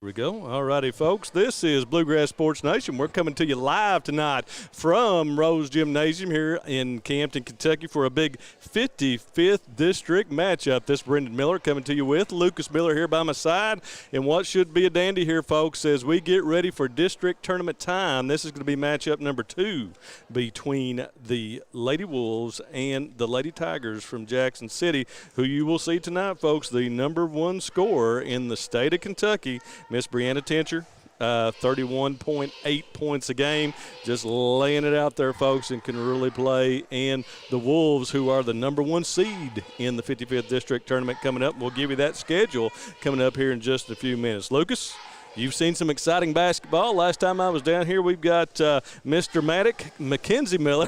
Here we go. All righty, folks. This is Bluegrass Sports Nation. We're coming to you live tonight from Rose Gymnasium here in Campton, Kentucky for a big 55th District matchup. This Brendan Miller coming to you with Lucas Miller here by my side. And what should be a dandy here, folks, as we get ready for district tournament time. This is going to be matchup number 2 between the Lady Wolves and the Lady Tigers from Jackson City, who you will see tonight, folks, the number 1 scorer in the state of Kentucky, Miss Brianna Tincher, 31.8 points a game, just laying it out there, folks, and can really play. And the Wolves, who are the number 1 seed in the 55th District Tournament coming up. We'll give you that schedule coming up here in just a few minutes. Lucas, you've seen some exciting basketball. Last time I was down here, we've got Mr. Mackenzie Miller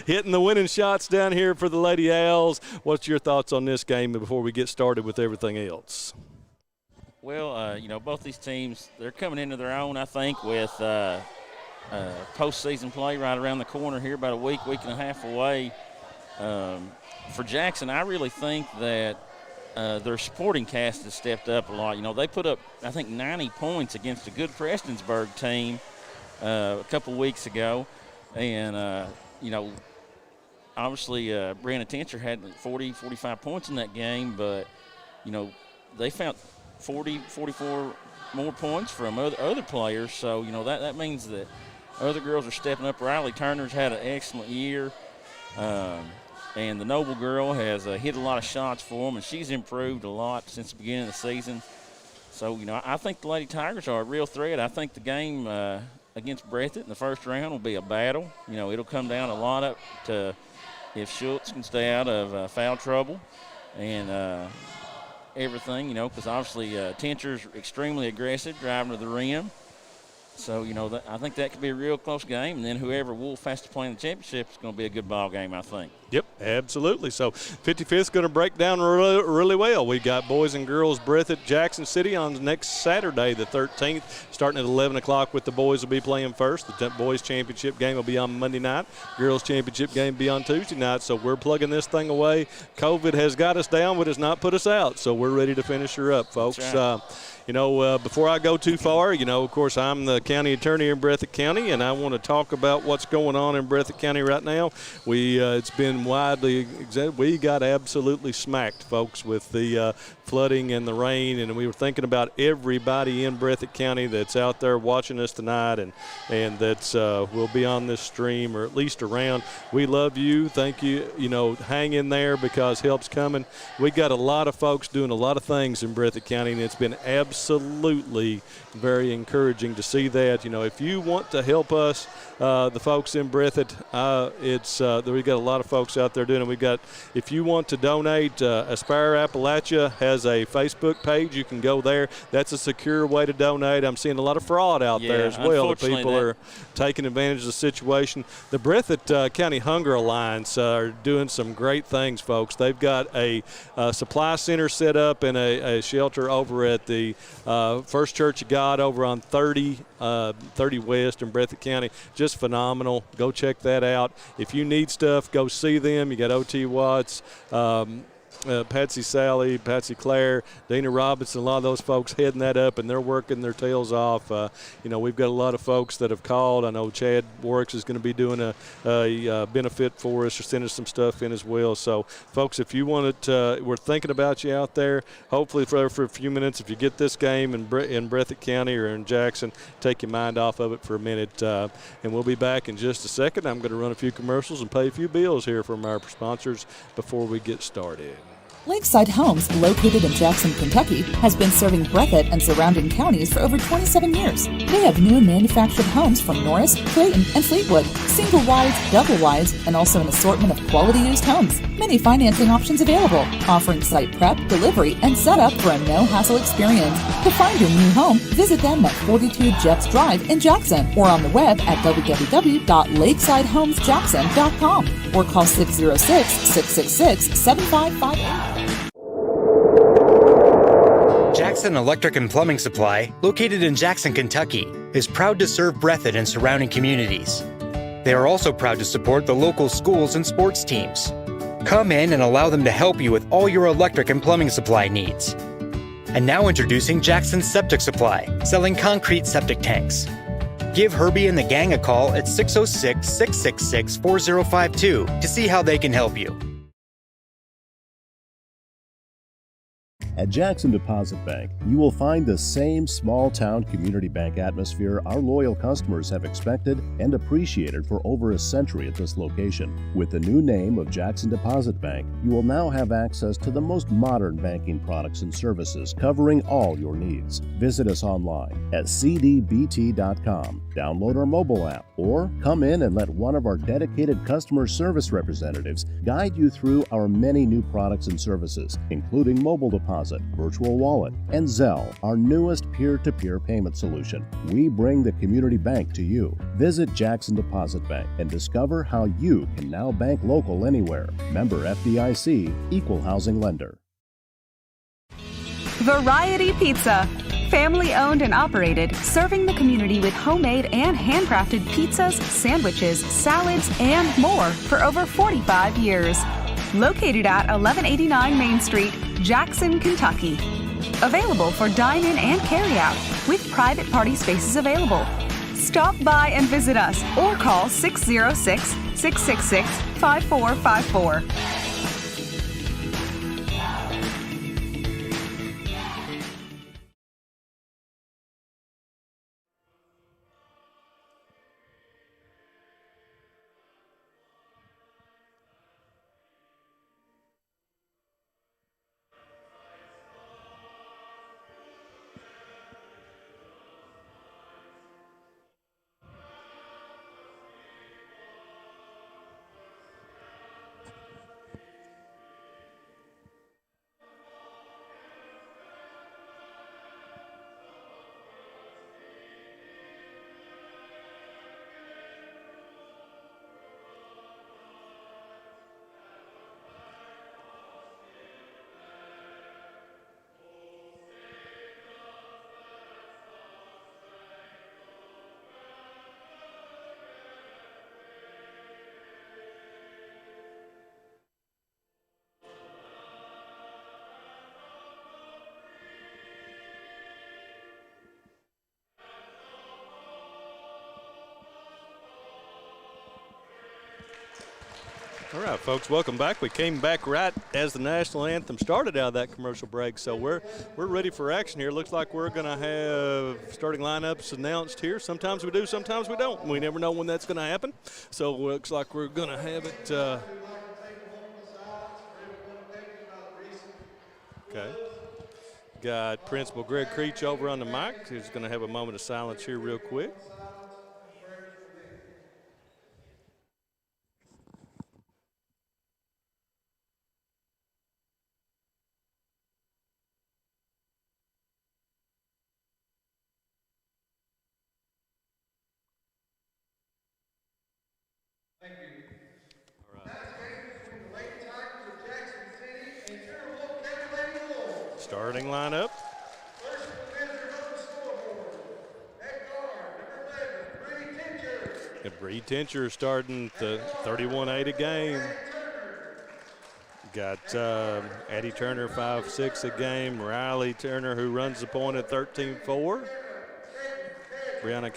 hitting the winning shots down here for the Lady Owls. What's your thoughts on this game before we get started with everything else? Well, both these teams, they're coming into their own, I think, with postseason play right around the corner here, about a week and a half away. For Jackson, I really think that their supporting cast has stepped up a lot. They put up, I think, 90 points against a good Prestonsburg team a couple weeks ago. And, obviously Brianna Tincher had 40, 45 points in that game, but, they found 40, 44 more points from other players. So, that means that other girls are stepping up. Riley Turner's had an excellent year. And the Noble girl has hit a lot of shots for them, and she's improved a lot since the beginning of the season. So, I think the Lady Tigers are a real threat. I think the game against Breathitt in the first round will be a battle. It'll come down a lot up to if Schultz can stay out of foul trouble and everything, because obviously Tincher's extremely aggressive, driving to the rim. So, I think that could be a real close game. And then whoever Wolfe has to play in the championship is going to be a good ball game, I think. Yep, absolutely. So 55th is going to break down really, really well. We got boys and girls Breathitt, Jackson City on next Saturday, the 13th, starting at 11 o'clock with the boys will be playing first. The boys championship game will be on Monday night. Girls championship game will be on Tuesday night. So we're plugging this thing away. COVID has got us down, but has not put us out. So we're ready to finish her up, folks. Right. Before I go too far, of course, I'm the county attorney in Breathitt County, and I want to talk about what's going on in Breathitt County right now. It's been widely – we got absolutely smacked, folks, with the flooding and the rain, and we were thinking about everybody in Breathitt County that's out there watching us tonight and that's will be on this stream or at least around. We love you. Thank you. Hang in there because help's coming. We got a lot of folks doing a lot of things in Breathitt County, and it's been absolutely very encouraging to see that. If you want to help us, the folks in Breathitt, we've got a lot of folks out there doing it. If you want to donate, Aspire Appalachia has a Facebook page. You can go there. That's a secure way to donate. I'm seeing a lot of fraud out there as well. People are taking advantage of the situation. The Breathitt County Hunger Alliance are doing some great things, folks. They've got a supply center set up and a shelter over at the First Church of God over on 30 West in Breathitt County. Just phenomenal. Go check that out. If you need stuff, go see them. You got O.T. Watts, Patsy Sally, Patsy Claire, Dana Robinson, a lot of those folks heading that up, and they're working their tails off. We've got a lot of folks that have called. I know Chad Works is going to be doing a benefit for us or sending some stuff in as well. So, folks, if you want it, we're thinking about you out there. Hopefully for a few minutes, if you get this game in Breathitt County or in Jackson, take your mind off of it for a minute. And we'll be back in just a second. I'm going to run a few commercials and pay a few bills here from our sponsors before we get started. Lakeside Homes, located in Jackson, Kentucky, has been serving Breathitt and surrounding counties for over 27 years. They have new and manufactured homes from Norris, Clayton, and Fleetwood, single wides, double wides, and also an assortment of quality used homes. Many financing options available, offering site prep, delivery, and setup for a no-hassle experience. To find your new home, visit them at 42 Jeffs Drive in Jackson or on the web at www.lakesidehomesjackson.com or call 606-666-7558. Jakson Electric and Plumbing Supply, located in Jackson, Kentucky, is proud to serve Breathitt and surrounding communities. They are also proud to support the local schools and sports teams. Come in and allow them to help you with all your electric and plumbing supply needs. And now introducing Jakson Septic Supply, selling concrete septic tanks. Give Herbie and the gang a call at 606-666-4052 to see how they can help you. At Jakson Deposit Bank, you will find the same small-town community bank atmosphere our loyal customers have expected and appreciated for over a century at this location. With the new name of Jakson Deposit Bank, you will now have access to the most modern banking products and services covering all your needs. Visit us online at cdbt.com, download our mobile app, or come in and let one of our dedicated customer service representatives guide you through our many new products and services, including mobile deposit, virtual wallet, and Zelle, our newest peer-to-peer payment solution. We bring the community bank to you. Visit Jakson Deposit Bank and discover how you can now bank local anywhere. Member FDIC, Equal Housing Lender. Variety Pizza. Family owned and operated, serving the community with homemade and handcrafted pizzas, sandwiches, salads, and more for over 45 years. Located at 1189 Main Street, Jakson, Kentucky. Available for dine-in and carry-out, with private party spaces available. Stop by and visit us or call 606-666-5454. All right, folks, welcome back. We came back right as the national anthem started out of that commercial break, so we're ready for action here. Looks like we're going to have starting lineups announced here. Sometimes we do, sometimes we don't. We never know when that's going to happen. So it looks like we're going to have it. Okay. Got Principal Greg Creech over on the mic, who's going to have a moment of silence here real quick. Thank you. All right. Tonight's game between the Lady Tigers of Jackson City and Inner Wolfe County Lady Wolves. Starting lineup. First visitors on the scoreboard. At guard, number 11, Bree Tincher. And Bree Tincher starting the 31-8 a game. Got Addie Turner 5-6 a game. Riley Turner, who runs the point at 13-4. Brianna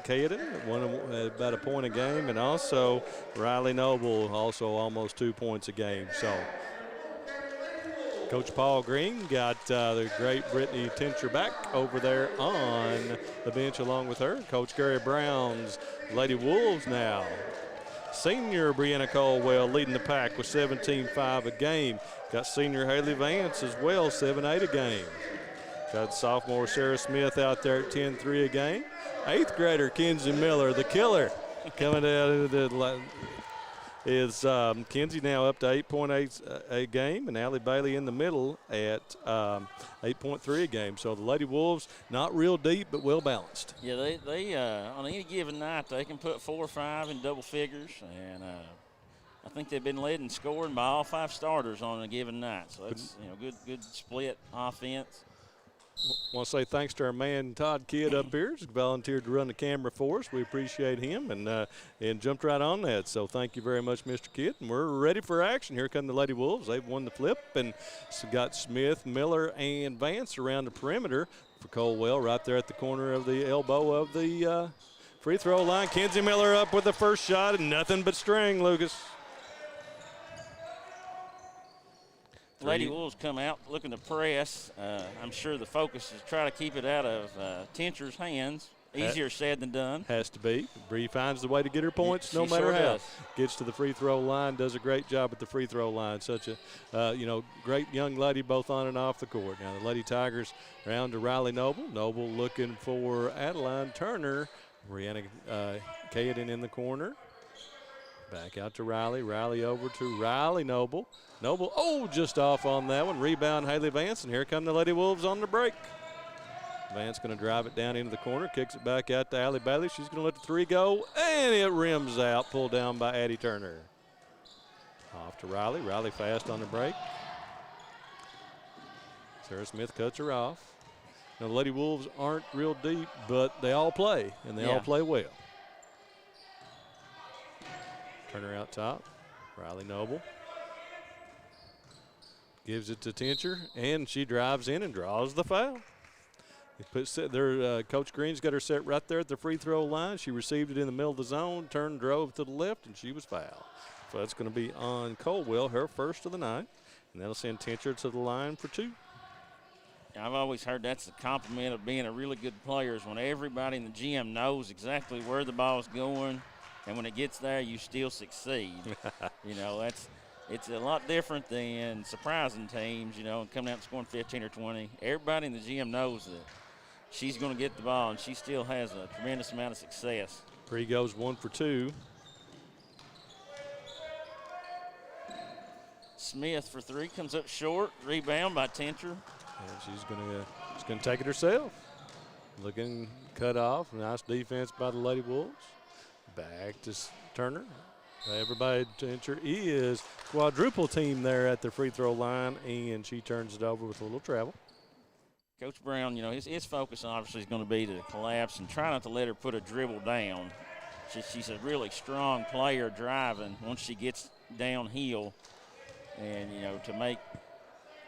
Caden won about a point a game, and also Riley Noble also almost 2 points a game. So Coach Paul Green got the great Brittany Tincher back over there on the bench along with her. Coach Gary Brown's Lady Wolves now. Senior Brianna Colwell leading the pack with 17-5 a game. Got senior Haley Vance as well, 7-8 a game. Got sophomore Sarah Smith out there at 10-3 a game. 8th grader Kenzie Miller, the killer, coming out is Kenzie now up to 8.8 a game, and Allie Bailey in the middle at 8.3 a game. So the Lady Wolves not real deep, but well balanced. Yeah, they on any given night they can put 4 or 5 in double figures, and I think they've been led in scoring by all 5 starters on a given night. So that's good split offense. want to say thanks to our man Todd Kidd up here, who's volunteered to run the camera for us. We appreciate him and jumped right on that. So thank you very much, Mr. Kidd. And we're ready for action. Here come the Lady Wolves. They've won the flip and got Smith, Miller, and Vance around the perimeter for Colwell right there at the corner of the elbow of the free throw line. Kenzie Miller up with the first shot and nothing but string, Lucas. Lady Wolves come out looking to press. I'm sure the focus is try to keep it out of Tincher's hands. Easier said than done. Has to be. Bree finds the way to get her points She no matter sure how. does. Gets to the free throw line, does a great job at the free throw line. Such a, great young lady both on and off the court. Now the Lady Tigers round to Riley Noble. Noble looking for Adeline Turner. Brianna Caden in the corner. Back out to Riley. Riley over to Riley Noble. Noble, just off on that one. Rebound, Haley Vance, and here come the Lady Wolves on the break. Vance going to drive it down into the corner, kicks it back out to Allie Bailey. She's going to let the three go, and it rims out, pulled down by Addie Turner. Off to Riley. Riley fast on the break. Sarah Smith cuts her off. Now, the Lady Wolves aren't real deep, but they all play, and they all play well. Turner out top. Riley Noble gives it to Tincher, and she drives in and draws the foul. Coach Green's got her set right there at the free throw line. She received it in the middle of the zone, turned, drove to the left, and she was fouled. So that's going to be on Colwell, her first of the night, and that'll send Tincher to the line for two. I've always heard that's the compliment of being a really good player is when everybody in the gym knows exactly where the ball's going, and when it gets there, you still succeed. It's a lot different than surprising teams, coming out and scoring 15 or 20. Everybody in the gym knows that she's going to get the ball, and she still has a tremendous amount of success. Bree goes 1 for 2. Smith for three, comes up short, rebound by Tincher. And she's going to take it herself. Looking cut off, nice defense by the Lady Wolves. Back to Turner. Everybody, Tincher is quadruple team there at the free throw line, and she turns it over with a little travel. Coach Brown, his focus obviously is going to be to collapse and try not to let her put a dribble down. She's a really strong player driving once she gets downhill, and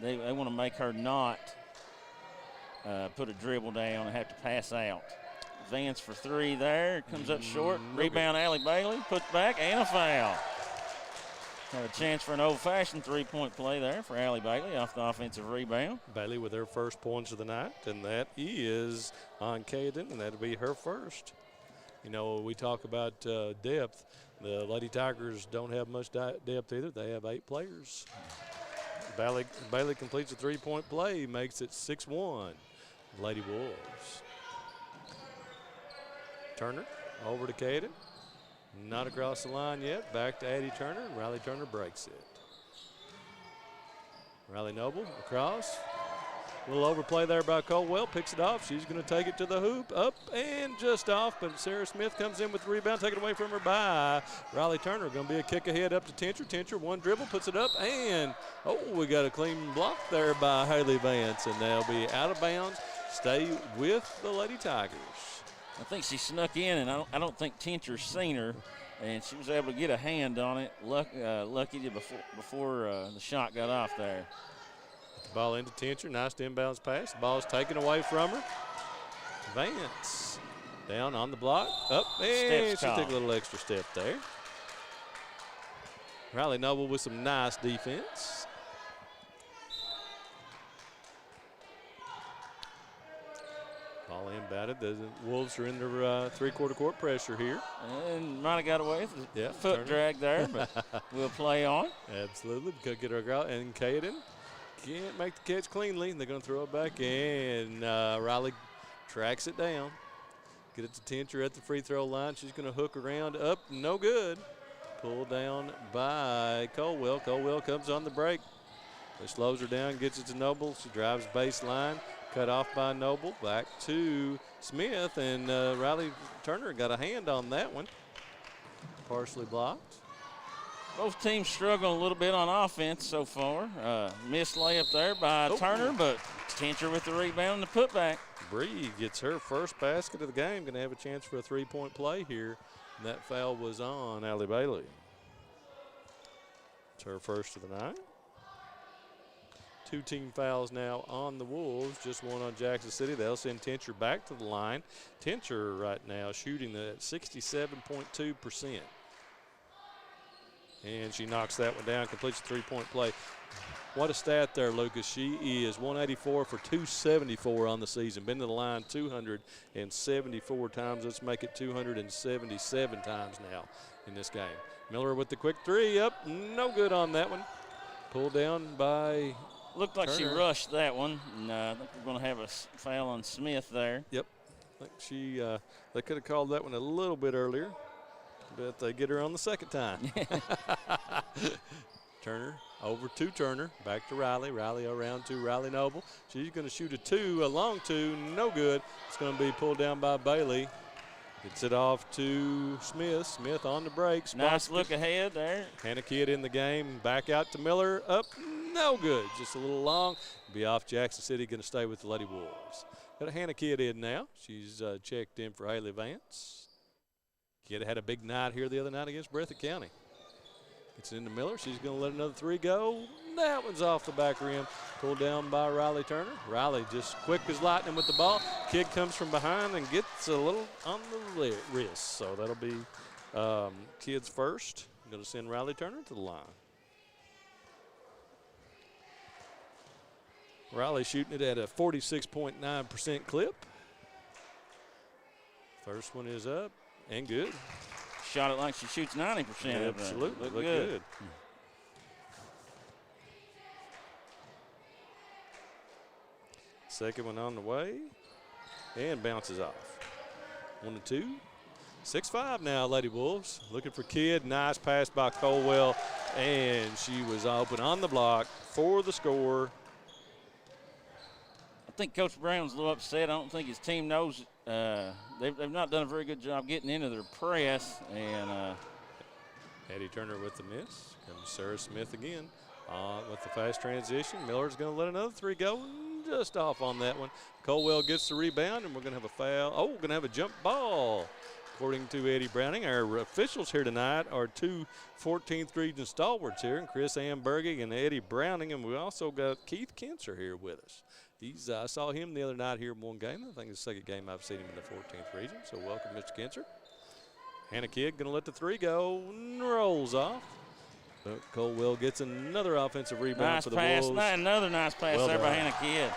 they want to make her not put a dribble down and have to pass out. Vance for three there, comes up short. Rebound, Allie Bailey, puts back, and a foul. Had a chance for an old-fashioned three-point play there for Allie Bailey off the offensive rebound. Bailey with her first points of the night, and that is on Caden, and that'll be her first. We talk about depth. The Lady Tigers don't have much depth either. They have 8 players. Bailey completes a three-point play, makes it 6-1. Lady Wolves. Turner over to Caden. Not across the line yet. Back to Addie Turner. Riley Turner breaks it. Riley Noble across. A little overplay there by Colwell. Picks it off. She's going to take it to the hoop. Up and just off. But Sarah Smith comes in with the rebound. Taken away from her by Riley Turner. Going to be a kick ahead up to Tincher. Tincher, one dribble, puts it up. And, we got a clean block there by Haley Vance. And they'll be out of bounds. Stay with the Lady Tigers. I think she snuck in, and I don't think Tincher's seen her, and she was able to get a hand on it. Lucky before the shot got off there. Ball into Tincher. Nice inbounds pass. The ball is taken away from her. Vance down on the block. Up, and she took a little extra step there. Riley Noble with some nice defense. Ball inbounded. The Wolves are in their three-quarter court pressure here. And might have got away with a foot Turner. drag there, but we'll play on. Absolutely. Could get her out. And Caden can't make the catch cleanly. They're going to throw it back in. Riley tracks it down. Get it to Tincher at the free throw line. She's going to hook around. Up, no good. Pulled down by Colwell. Colwell comes on the break. He slows her down, gets it to Noble. She drives baseline. Cut off by Noble. Back to Smith, and Riley Turner got a hand on that one. Partially blocked. Both teams struggling a little bit on offense so far. Missed layup there by Turner, but Tincher with the rebound and the putback. Bree gets her first basket of the game. Going to have a chance for a three-point play here. And that foul was on Allie Bailey. It's her first of the night. 2 team fouls now on the Wolves, just one on Jackson City. They'll send Tincher back to the line. Tincher right now shooting at 67.2%. And she knocks that one down, completes the three-point play. What a stat there, Lucas. She is 184 for 274 on the season. Been to the line 274 times. Let's make it 277 times now in this game. Miller with the quick three. Up, no good on that one. Pulled down by Looked like Turner. she rushed that one. And I think we're going to have a foul on Smith there. Yep. I think they could have called that one a little bit earlier, but they get her on the second time. Turner over to Turner, back to Riley. Riley around to Riley Noble. She's going to shoot a long two, no good. It's going to be pulled down by Bailey. Gets it off to Smith. Smith on the break. Nice look ahead there. Hannah Kidd in the game. Back out to Miller. Up, no good. Just a little long. Be off Jackson City. Going to stay with the Lady Wolves. Got a Hannah Kidd in now. She's checked in for Haley Vance. Kidd had a big night here the other night against Breathitt County. Gets it into Miller. She's going to let another three go. That one's off the back rim. Pulled down by Riley Turner. Riley just quick as lightning with the ball. Kidd comes from behind and gets a little on the wrist. So that'll be Kidd's first. I'm going to send Riley Turner to the line. Riley shooting it at a 46.9% clip. First one is up and good. Shot it like she shoots 90%. Absolutely. Look Look good. Second one on the way and bounces off. 1-2. 6-5 now, Lady Wolves. Looking for Kidd. Nice pass by Colwell, and she was open on the block for the score. I think Coach Brown's a little upset. I don't think his team knows they've not done a very good job getting into their press. And Eddie Turner with the miss. Comes Sarah Smith again with the fast transition. Miller's going to let another three go. Just off on that one. Colwell gets the rebound, and we're going to have a foul. Oh, we're going to have a jump ball. According to Eddie Browning, our officials here tonight are two 14th region stalwarts here, and Chris Amberge and Eddie Browning, and we also got Keith Kinser here with us. I saw him the other night here in one game. I think it's the second game I've seen him in the 14th region, so welcome, Mr. Kinser. Hannah Kidd going to let the three go, and rolls off. But Colwell gets another offensive rebound for the Wolves. Another nice pass there by Hannah Kidd.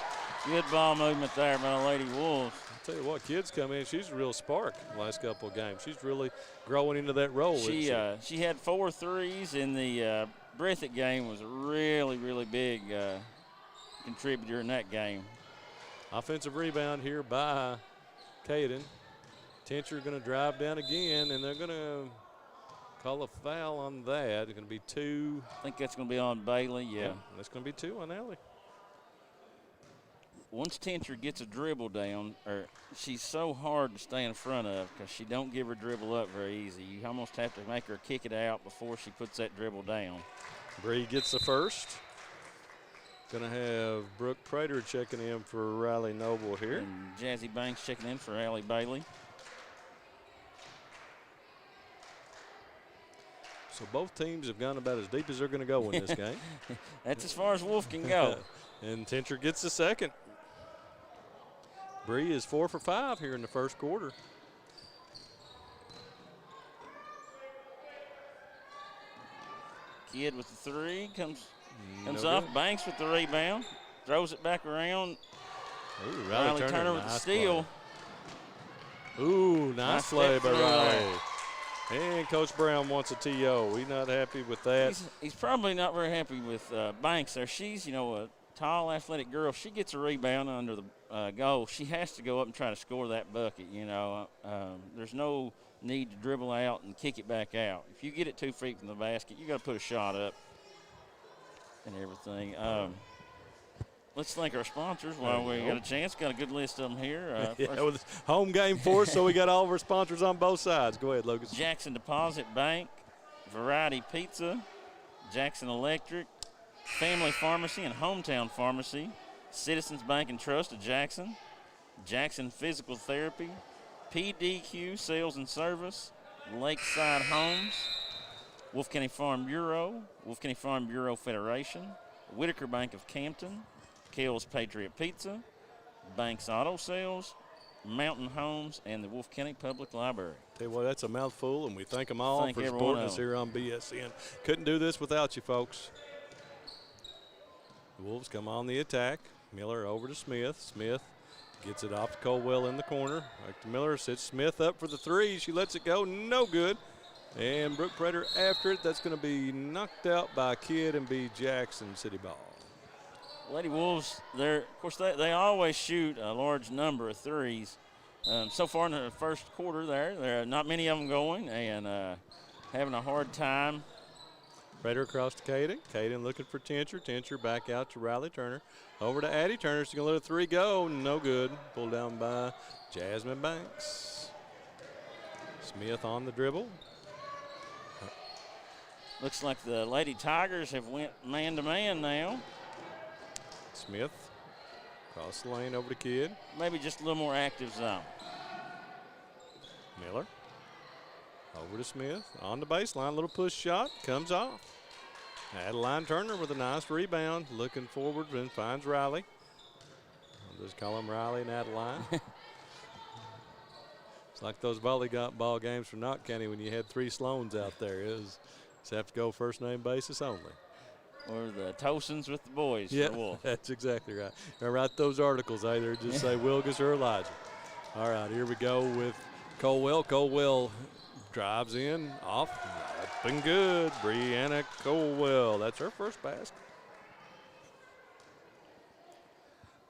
Good ball movement there by the Lady Wolves. I'll tell you what, Kidd's come in. She's a real spark the last couple of games. She's really growing into that role. She had 4 threes in the Breathitt game. Was a really, really big contributor in that game. Offensive rebound here by Caden. Tincher going to drive down again, and they're going to call a foul on that. It's going to be 2. I think that's going to be on Bailey, yeah. That's going to be 2 on Allie. Once Tincher gets a dribble down, she's so hard to stay in front of because she don't give her dribble up very easy. You almost have to make her kick it out before she puts that dribble down. Bree gets the first. Going to have Brooke Prater checking in for Riley Noble here. And Jazzy Banks checking in for Allie Bailey. So both teams have gone about as deep as they're going to go in this game. That's as far as Wolfe can go. And Tincher gets the second. Bree is 4 for 5 here in the first quarter. Kidd with the three comes No off. good. Banks with the rebound. Throws it back around. Ooh, Riley Turner with the steal. Play. Ooh, nice play step by through Riley. there. And Coach Brown wants a TO. He's not happy with that. He's probably not very happy with Banks there. She's, a tall, athletic girl. She gets a rebound under the goal. She has to go up and try to score that bucket, There's no need to dribble out and kick it back out. If you get it 2 feet from the basket, you got to put a shot up and everything. Let's thank our sponsors while we got a chance. Got a good list of them here. With this home game for us, so we got all of our sponsors on both sides. Go ahead, Lucas. Jakson Deposit Bank, Variety Pizza, Jakson Electric, Family Pharmacy and Hometown Pharmacy, Citizens Bank and Trust of Jakson, Jakson Physical Therapy, PDQ Sales and Service, Lakeside Homes, Wolfe County Farm Bureau, Wolfe County Farm Bureau Federation, Whitaker Bank of Campton, Kel's Patriot Pizza, Banks Auto Sales, Mountain Homes, and the Wolfe County Public Library. Tell you what, that's a mouthful, and we thank them all Thank for everyone supporting of us them. here on BSN. Couldn't do this without you, folks. The Wolves come on the attack. Miller over to Smith. Smith gets it off to Colwell in the corner. Back to Miller, sets Smith up for the three. She lets it go, no good. And Brooke Prater after it. That's going to be knocked out by Kidd and be Jakson City ball. Lady Wolves, of course, they always shoot a large number of threes. So far in the first quarter there are not many of them going and having a hard time. Prater across to Caden. Caden looking for Tincher. Tincher back out to Riley Turner. Over to Addie Turner. She's going to let a three go. No good. Pulled down by Jasmine Banks. Smith on the dribble. Looks like the Lady Tigers have went man-to-man now. Smith across the lane over to Kidd. Maybe just a little more active zone. Miller over to Smith on the baseline. Little push shot comes off. Adeline Turner with a nice rebound. Looking forward and finds Riley. I'll just call them Riley and Adeline. It's like those volleyball games from Knott County when you had three Sloans out there. Just have to go first name basis only. Or the Tosins with the boys. Yeah, for Wolfe. that's exactly right. I write those articles either just say Wilgus or Elijah. All right, here we go with Colwell. Colwell drives in, off, up and good. Brianna Colwell. That's her first basket.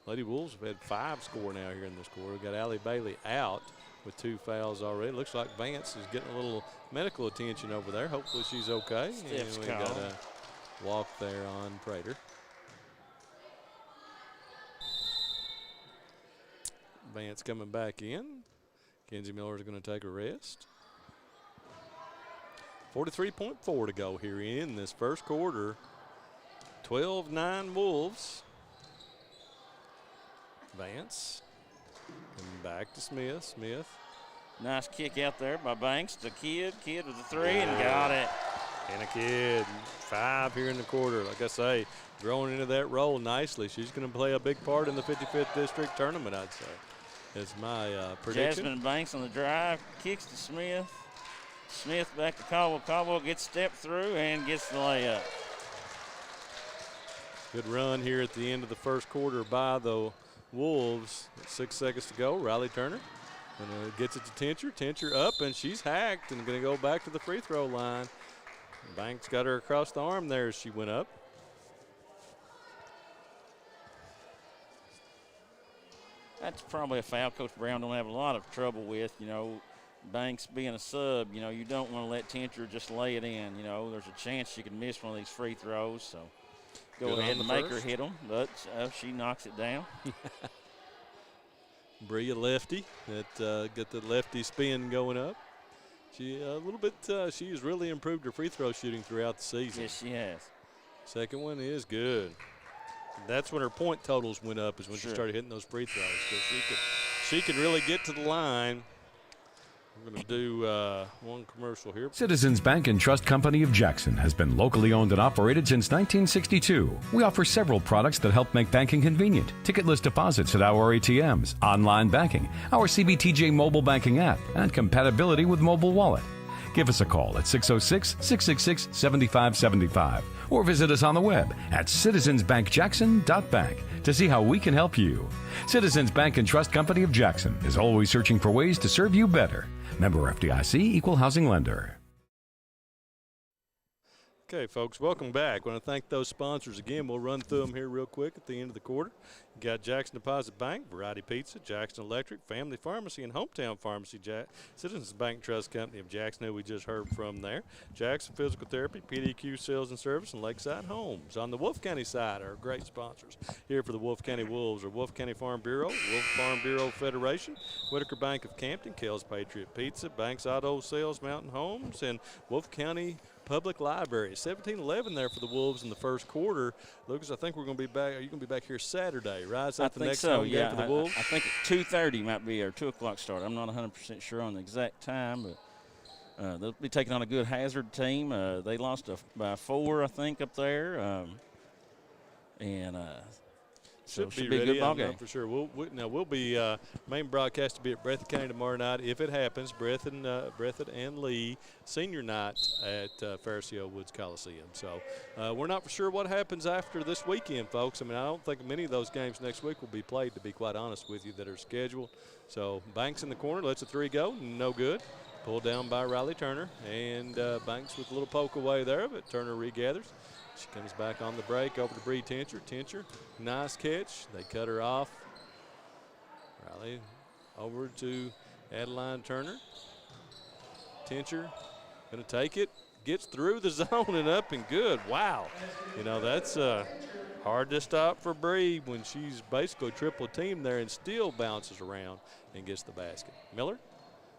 Lady Wolves have had 5 score now here in this quarter. We've got Allie Bailey out with 2 fouls already. Looks like Vance is getting a little medical attention over there. Hopefully she's okay. Stiff's And we got called. a walk there on Prater. Vance coming back in. Kenzie Miller is going to take a rest. 43.4 to go here in this first quarter. 12-9 Wolves. Vance. And back to Smith. Smith. Nice kick out there by Banks to Kidd. Kidd with the three and got it. And a Kidd. 5 here in the quarter. Like I say, growing into that role nicely. She's going to play a big part in the 55th District tournament, I'd say. That's my prediction. Jasmine Banks on the drive, kicks to Smith. Smith back to Caldwell. Caldwell gets stepped through and gets the layup. Good run here at the end of the first quarter by the Wolves. 6 seconds to go. Riley Turner and gets it to Tincher. Tincher up, and she's hacked and going to go back to the free throw line. Banks got her across the arm there as she went up. That's probably a foul Coach Brown don't have a lot of trouble with, you know. Banks being a sub, you know, you don't want to let Tincher just lay it in. You know, there's a chance she could miss one of these free throws. So go Good ahead on and the make her first. hit them, but she knocks it down. Bria lefty that get the lefty spin going up. She a little bit. She has really improved her free throw shooting throughout the season. Yes, she has. Second one is good. That's when her point totals went up. Is when she Sure. started hitting those free throws because she could really get to the line. We're going to do one commercial here. Citizens Bank and Trust Company of Jakson has been locally owned and operated since 1962. We offer several products that help make banking convenient. Ticketless deposits at our ATMs, online banking, our CBTJ mobile banking app, and compatibility with mobile wallet. Give us a call at 606-666-7575 or visit us on the web at citizensbankjackson.bank to see how we can help you. Citizens Bank and Trust Company of Jakson is always searching for ways to serve you better. Member FDIC, Equal Housing Lender. Okay, folks, welcome back. I want to thank those sponsors again. We'll run through them here real quick at the end of the quarter. You got Jakson Deposit Bank, Variety Pizza, Jakson Electric, Family Pharmacy, and Hometown Pharmacy, Citizens Bank Trust Company of Jakson, who we just heard from there. Jakson Physical Therapy, PDQ Sales and Service, and Lakeside Homes. On the Wolfe County side are great sponsors. Here for the Wolfe County Wolves are Wolfe County Farm Bureau, Wolfe Farm Bureau Federation, Whitaker Bank of Campton, Kel's Patriot Pizza, Banks Auto Sales, Mountain Homes, and Wolfe County Public Library. 17-11 there for the Wolves in the first quarter. Lucas, I think we're going to be back. Are you going to be back here Saturday, right? Is that the next home game for the Wolves? I think 2:30 might be our 2 o'clock start. I'm not 100% sure on the exact time, but they'll be taking on a good Hazard team. They lost by 4, I think, up there. So Should be ready, a good ball game. for sure. We'll be main broadcast to be at Breathitt County tomorrow night if it happens. Breathitt and Lee senior night at Pharisee Woods Coliseum. So we're not for sure what happens after this weekend, folks. I mean, I don't think many of those games next week will be played, to be quite honest with you, that are scheduled. So Banks in the corner lets a 3 go, no good. Pulled down by Riley Turner, and Banks with a little poke away there, but Turner regathers. She comes back on the break over to Bree Tincher. Tincher, nice catch. They cut her off. Riley over to Adeline Turner. Tincher going to take it. Gets through the zone and up and good. Wow. You know, that's hard to stop for Bree when she's basically triple teamed there and still bounces around and gets the basket. Miller,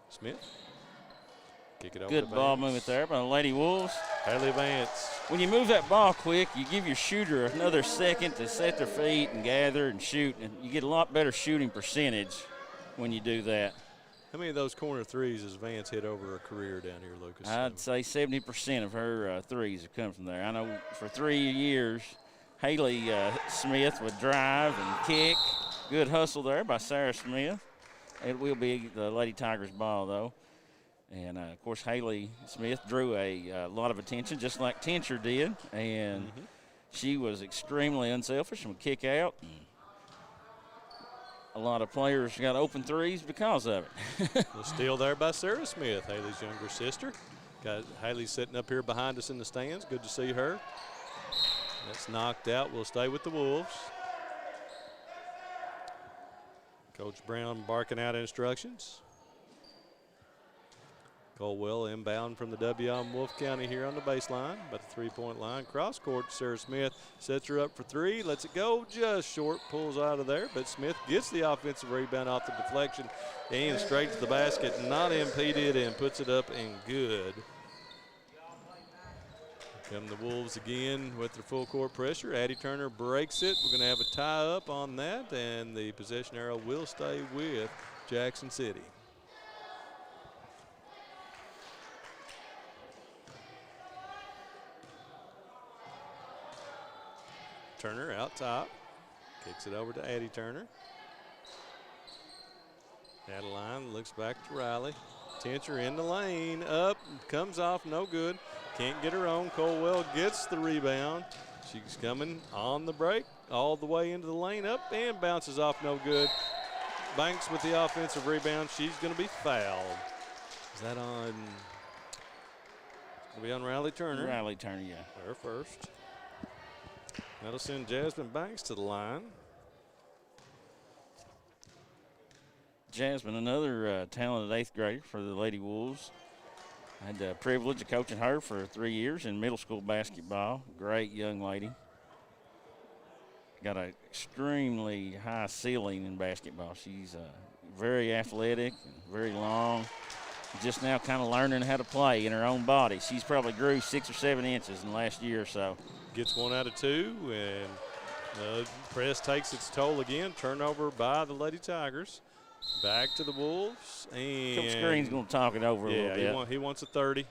Smith. Kick it over Good ball movement there by the Lady Wolves. Haley Vance. When you move that ball quick, you give your shooter another second to set their feet and gather and shoot, and you get a lot better shooting percentage when you do that. How many of those corner threes has Vance hit over her career down here, Lucas? I'd say 70% of her threes have come from there. I know for 3 years, Haley Smith would drive and kick. Good hustle there by Sarah Smith. It will be the Lady Tigers ball, though. And, of course, Haley Smith drew a lot of attention, just like Tincher did. And she was extremely unselfish and would kick out. And a lot of players got open threes because of it. A steal there by Sarah Smith, Haley's younger sister. Got Haley sitting up here behind us in the stands. Good to see her. That's knocked out. We'll stay with the Wolves. Coach Brown barking out instructions. Colwell inbound from the W on Wolfe County here on the baseline, but the three-point line. Cross court, Sarah Smith sets her up for 3, lets it go just short, pulls out of there, but Smith gets the offensive rebound off the deflection and straight to the basket, not impeded, and puts it up and good. Come the Wolves again with their full court pressure. Addie Turner breaks it. We're going to have a tie-up on that, and the possession arrow will stay with Jackson City. Turner out top, kicks it over to Addie Turner. Adeline looks back to Riley. Tincher in the lane, up, comes off, no good. Can't get her own. Colwell gets the rebound. She's coming on the break, all the way into the lane, up and bounces off, no good. Banks with the offensive rebound. She's going to be fouled. Is that on? It'll be on Riley Turner. Riley Turner, yeah. Her first. That'll send Jasmine Banks to the line. Jasmine, another talented 8th grader for the Lady Wolves. I had the privilege of coaching her for 3 years in middle school basketball. Great young lady. Got an extremely high ceiling in basketball. She's very athletic and very long. Just now kind of learning how to play in her own body. She's probably grew 6 or 7 inches in the last year or so. Gets 1 out of 2, and the press takes its toll again. Turnover by the Lady Tigers. Back to the Wolves. And Coach Green's going to talk it over a little bit. Yeah, he wants a 30.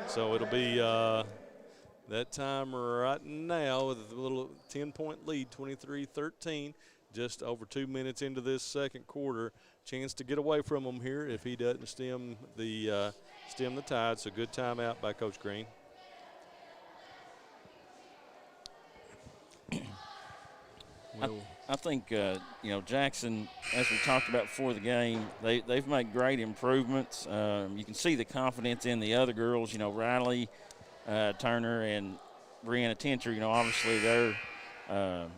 So it'll be that time right now with a little 10-point lead, 23-13. Just over 2 minutes into this second quarter. Chance to get away from him here if he doesn't stem the tide. So good timeout by Coach Green. I think, Jakson, as we talked about before the game, they've made great improvements. You can see the confidence in the other girls, Riley Turner and Brianna Tincher. Obviously they're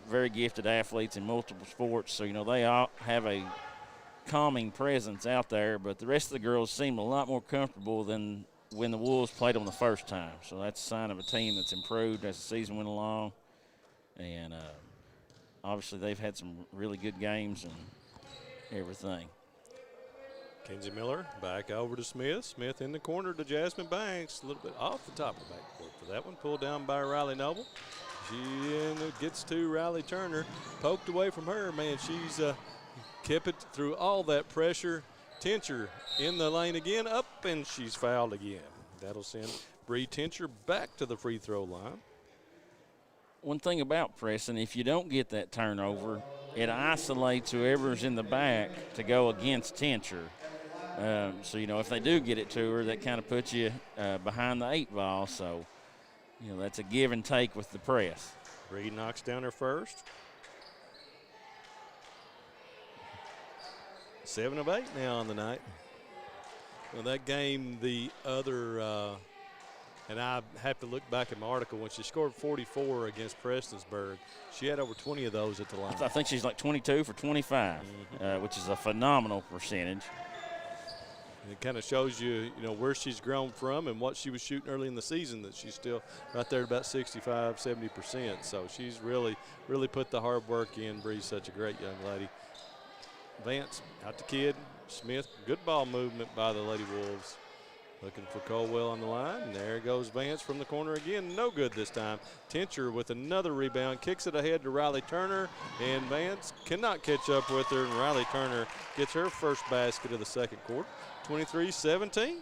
very gifted athletes in multiple sports, so, they all have a calming presence out there, but the rest of the girls seem a lot more comfortable than when the Wolves played them the first time. So that's a sign of a team that's improved as the season went along. And obviously they've had some really good games and everything. Kenzie Miller back over to Smith. Smith in the corner to Jasmine Banks. A little bit off the top of the backcourt for that one. Pulled down by Riley Noble. She gets to Riley Turner. Poked away from her. Man, she's kept it through all that pressure. Tincher in the lane again. Up, and she's fouled again. That'll send Bree Tincher back to the free throw line. One thing about pressing, if you don't get that turnover, it isolates whoever's in the back to go against Tincher. So, if they do get it to her, that kind of puts you behind the 8 ball. So, that's a give and take with the press. Bree knocks down her first. 7 of 8 now on the night. Well, that game, the other, and I have to look back at my article, when she scored 44 against Prestonsburg, she had over 20 of those at the line. I think she's like 22 for 25, which is a phenomenal percentage. It kind of shows you, where she's grown from and what she was shooting early in the season, that she's still right there at about 65, 70%. So she's really, really put the hard work in. Bree's such a great young lady. Vance out to Kidd. Smith, good ball movement by the Lady Wolves. Looking for Colwell on the line, and there goes Vance from the corner again. No good this time. Tincher with another rebound, kicks it ahead to Riley Turner, and Vance cannot catch up with her, and Riley Turner gets her first basket of the second quarter. 23-17.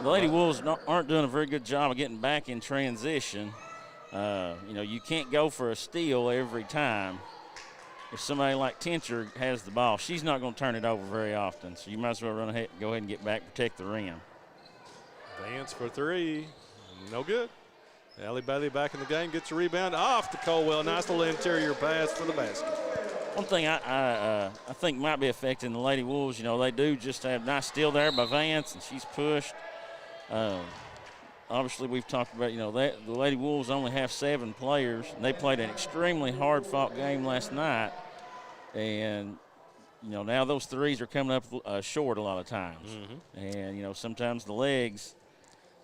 The Lady Wolves aren't doing a very good job of getting back in transition. You can't go for a steal every time. If somebody like Tincher has the ball, she's not going to turn it over very often. So you might as well go ahead and get back, protect the rim. Vance for 3, no good. Allie Bailey back in the game, gets a rebound off to Colwell. Nice little interior pass for the basket. One thing I think might be affecting the Lady Wolves, they do just have nice steal there by Vance, and she's pushed. Obviously, we've talked about, the Lady Wolves only have 7 players. And they played an extremely hard-fought game last night. And, now those threes are coming up short a lot of times. And, sometimes the legs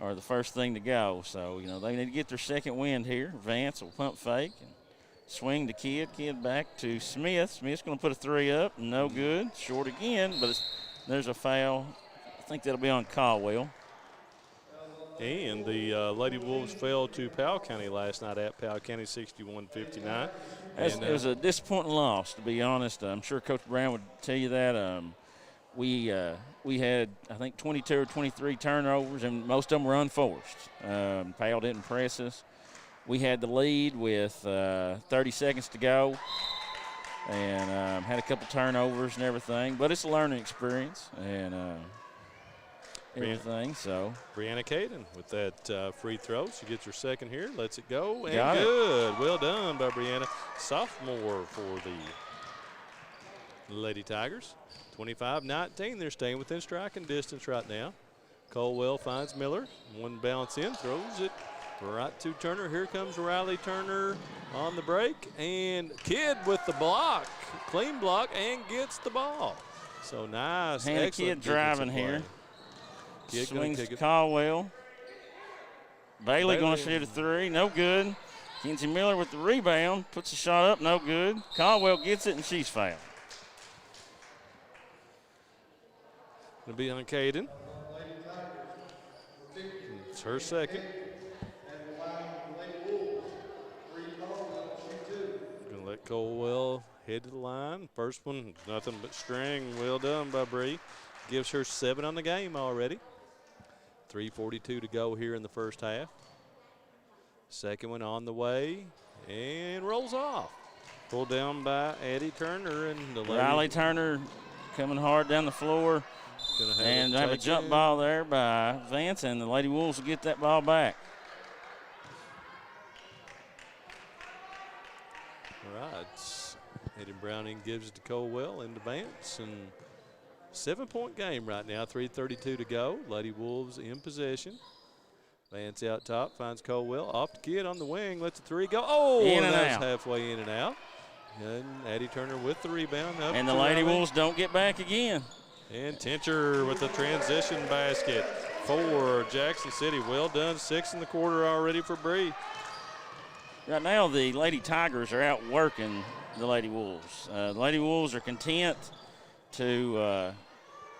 are the first thing to go. So, they need to get their second wind here. Vance will pump fake and swing to Kidd. Kidd back to Smith. Smith's going to put a 3 up. No good. Short again, but there's a foul. I think that'll be on Caldwell. And the Lady Wolves fell to Powell County last night at Powell County, 61-59. It was a disappointing loss, to be honest. I'm sure Coach Brown would tell you that. We had, I think, 22 or 23 turnovers, and most of them were unforced. Powell didn't press us. We had the lead with 30 seconds to go, and had a couple turnovers and everything. But it's a learning experience, and everything. So Brianna Caden with that free throw. She gets her second here, lets it go, and Got good. Well done by Brianna. Sophomore for the Lady Tigers. 25-19. They're staying within striking distance right now. Colwell finds Miller. One bounce in, throws it right to Turner. Here comes Riley Turner on the break, and Kidd with the block, clean block, and gets the ball. So nice. Hannah Kidd driving here. Kidd swings to Caldwell. Bailey going to shoot a 3, no good. Kenzie Miller with the rebound, puts the shot up, no good. Caldwell gets it, and she's fouled. It'll be on Caden. It's her second. Going to let Colwell head to the line. First one, nothing but string. Well done by Bree. Gives her 7 on the game already. 3:42 to go here in the first half. Second one on the way and rolls off. Pulled down by Addie Turner and the Riley Turner coming hard down the floor. And have a jump ball there by Vance, and the Lady Wolves will get that ball back. All right. Eddie Browning gives it to Colwell into Vance, and 7-point game right now, 3:32 to go. Lady Wolves in possession. Vance out top, finds Colwell. Off to Kidd on the wing, lets the 3 go. Oh, in and that's out. Halfway in and out. And Addie Turner with the rebound. Up and the Lady Wolves don't get back again. And Tincher with the transition basket for Jackson City. Well done, 6 in the quarter already for Bree. Right now, the Lady Tigers are out working the Lady Wolves. The Lady Wolves are content to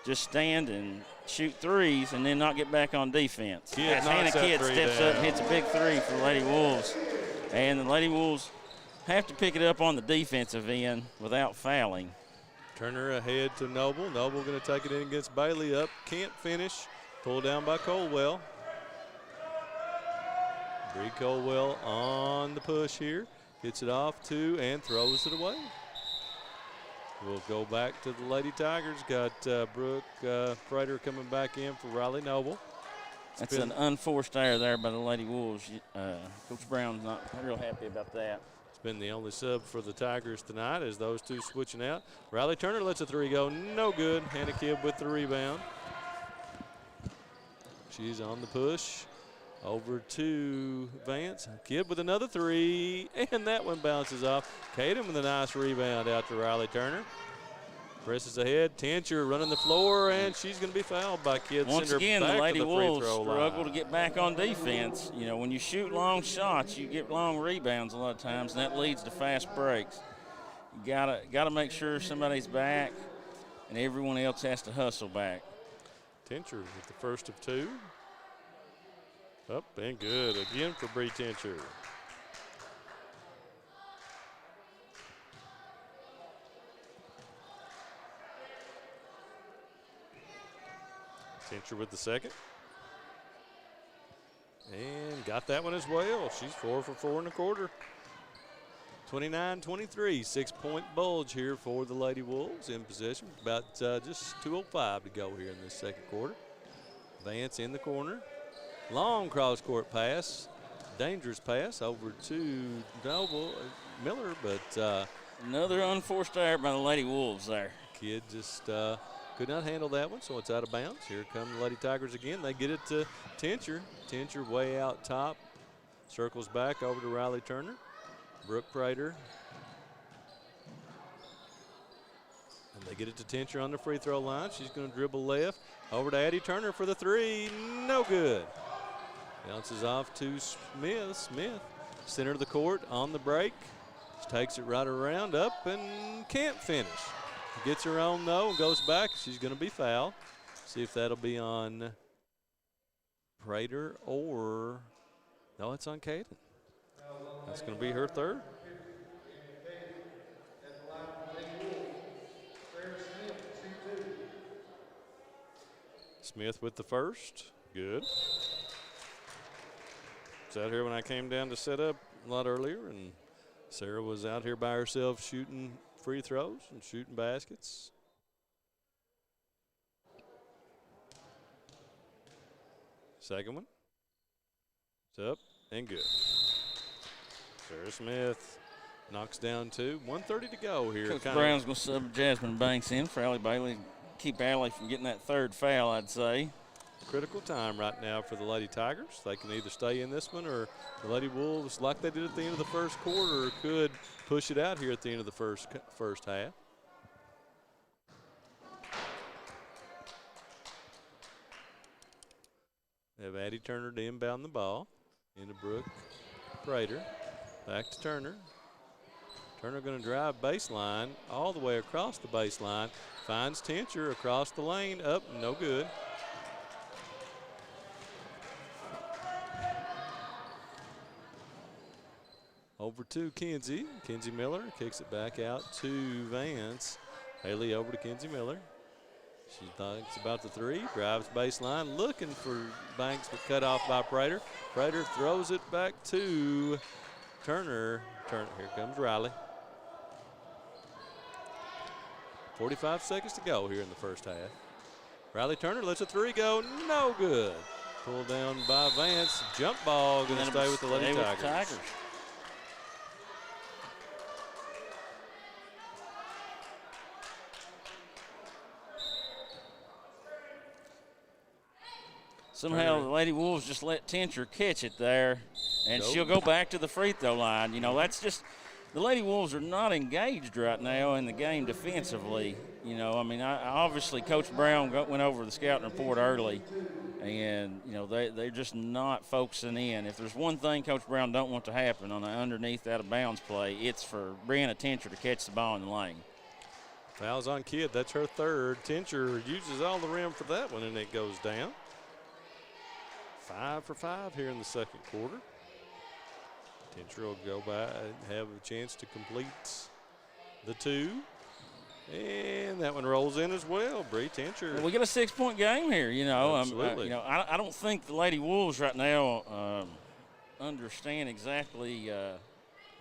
just stand and shoot threes and then not get back on defense. Kidd As knocks Hannah that Kidd three steps down. up and hits a big three for the Lady Wolves. And the Lady Wolves have to pick it up on the defensive end without fouling. Turner ahead to Noble. Noble going to take it in against Bailey. Up, can't finish. Pulled down by Colwell. Bree Colwell on the push here. Gets it off to and throws it away. We'll go back to the Lady Tigers. Got Brooke Prater coming back in for Riley Noble. That's an unforced error there by the Lady Wolves. Coach Brown's not real happy about that. It's been the only sub for the Tigers tonight as those two switching out. Riley Turner lets a three go. No good. Hannah Kidd with the rebound. She's on the push. Over to Vance. Kidd with another three, and that one bounces off. Caden with a nice rebound out to Riley Turner. Presses ahead. Tincher running the floor, and she's going to be fouled by Kidd. Once Send her again, the back Lady to the free Wolves throw struggle line. to get back on defense. You know, when you shoot long shots, you get long rebounds a lot of times, and that leads to fast breaks. You gotta make sure somebody's back, and everyone else has to hustle back. Tincher with the first of two. Up and good again for Bree Tincher. Tincher with the second. And got that one as well. She's 4 for 4 in the quarter. 29-23, 6-point bulge here for the Lady Wolves in possession. About just 2:05 to go here in this second quarter. Vance in the corner. Long cross-court pass. Dangerous pass over to Noble Miller, but Another unforced error by the Lady Wolves there. Kidd just could not handle that one, so it's out of bounds. Here come the Lady Tigers again. They get it to Tincher. Tincher way out top. Circles back over to Riley Turner. Brooke Prater. And they get it to Tincher on the free throw line. She's going to dribble left. Over to Addie Turner for the three. No good. Bounces off to Smith. Smith, center of the court on the break. She takes it right around up and can't finish. Gets her own though and goes back. She's going to be fouled. See if that'll be on Prater or no, it's on Caden. That's going to be her third. Smith with the first. Good. Was out here when I came down to set up a lot earlier, and Sarah was out here by herself shooting free throws and shooting baskets. Second one. It's up and good. Sarah Smith knocks down two. 1:30 to go here. Coach Brown's going to sub Jasmine Banks in for Allie Bailey. Keep Allie from getting that third foul, I'd say. Critical time right now for the Lady Tigers. They can either stay in this one or the Lady Wolves, like they did at the end of the first quarter, could push it out here at the end of the first half. They have Addie Turner to inbound the ball into Brooke Prater. Back to Turner. Turner going to drive baseline all the way across the baseline. Finds Tincher across the lane. Up, no good. Over to Kinsey. Kinsey Miller kicks it back out to Vance. Haley over to Kinsey Miller. She thinks about the three, drives baseline, looking for Banks, but cut off by Prater. Prater throws it back to Turner. Here comes Riley. 45 seconds to go here in the first half. Riley Turner lets a three go, no good. Pulled down by Vance. Jump ball, going to stay with the Lady Tigers. Somehow the Lady Wolves just let Tincher catch it there, and she'll go back to the free throw line. You know, that's just – the Lady Wolves are not engaged right now in the game defensively. You know, I mean, obviously Coach Brown went over the scouting report early, and, you know, they're just not focusing in. If there's one thing Coach Brown don't want to happen on an underneath out-of-bounds play, it's for Brianna Tincher to catch the ball in the lane. Fouls on Kidd. That's her third. Tincher uses all the rim for that one, and it goes down. 5 for 5 here in the second quarter. Tincher will go by and have a chance to complete the 2. And that one rolls in as well. Bree Tincher. Well, we got a 6-point game here, you know. Absolutely. I don't think the Lady Wolves right now understand exactly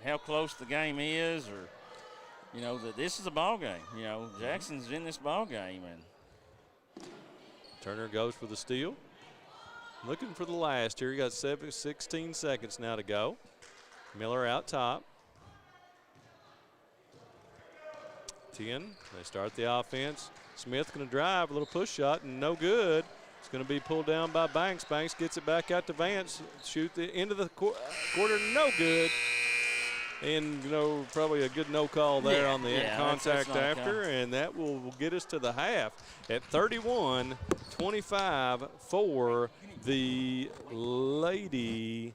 how close the game is, or that this is a ball game. Jackson's in this ball game, and Turner goes for the steal. Looking for the last here. You got 16 seconds now to go. Miller out top. 10. They start the offense. Smith going to drive, a little push shot, and no good. It's going to be pulled down by Banks. Banks gets it back out to Vance. Shoot the end of the quarter, no good. And, probably a good no call there on the contact after, and that will get us to the half at 31-25 for the Lady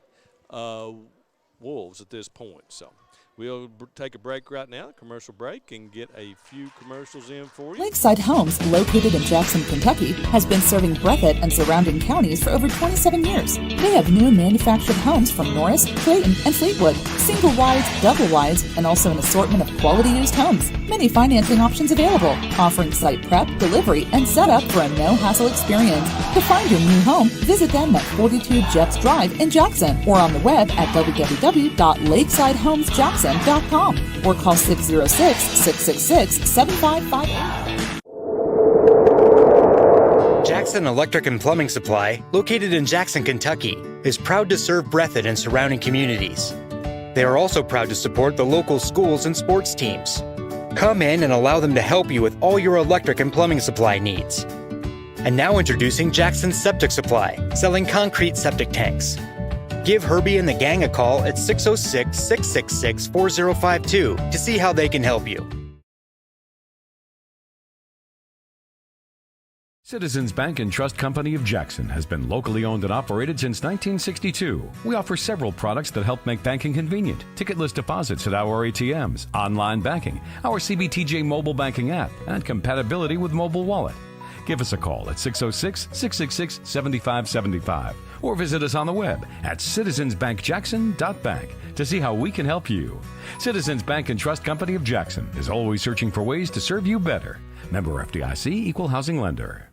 Wolves at this point. So we'll take a break right now, a commercial break, and get a few commercials in for you. Lakeside Homes, located in Jakson, Kentucky, has been serving Breathitt and surrounding counties for over 27 years. They have new and manufactured homes from Norris, Clayton, and Fleetwood, single wides, double wides, and also an assortment of quality used homes. Many financing options available, offering site prep, delivery, and setup for a no-hassle experience. To find your new home, visit them at 42 Jets Drive in Jakson or on the web at www.lakesidehomesjakson.com or call 606-666-7558. Jakson Electric and Plumbing Supply, located in Jakson, Kentucky, is proud to serve Breathitt and surrounding communities. They are also proud to support the local schools and sports teams. Come in and allow them to help you with all your electric and plumbing supply needs. And now introducing Jakson Septic Supply, selling concrete septic tanks. Give Herbie and the gang a call at 606-666-4052 to see how they can help you. Citizens Bank and Trust Company of Jakson has been locally owned and operated since 1962. We offer several products that help make banking convenient. Ticketless deposits at our ATMs, online banking, our CBTJ mobile banking app, and compatibility with mobile wallet. Give us a call at 606-666-7575 or visit us on the web at citizensbankjackson.bank to see how we can help you. Citizens Bank and Trust Company of Jakson is always searching for ways to serve you better. Member FDIC, Equal Housing Lender.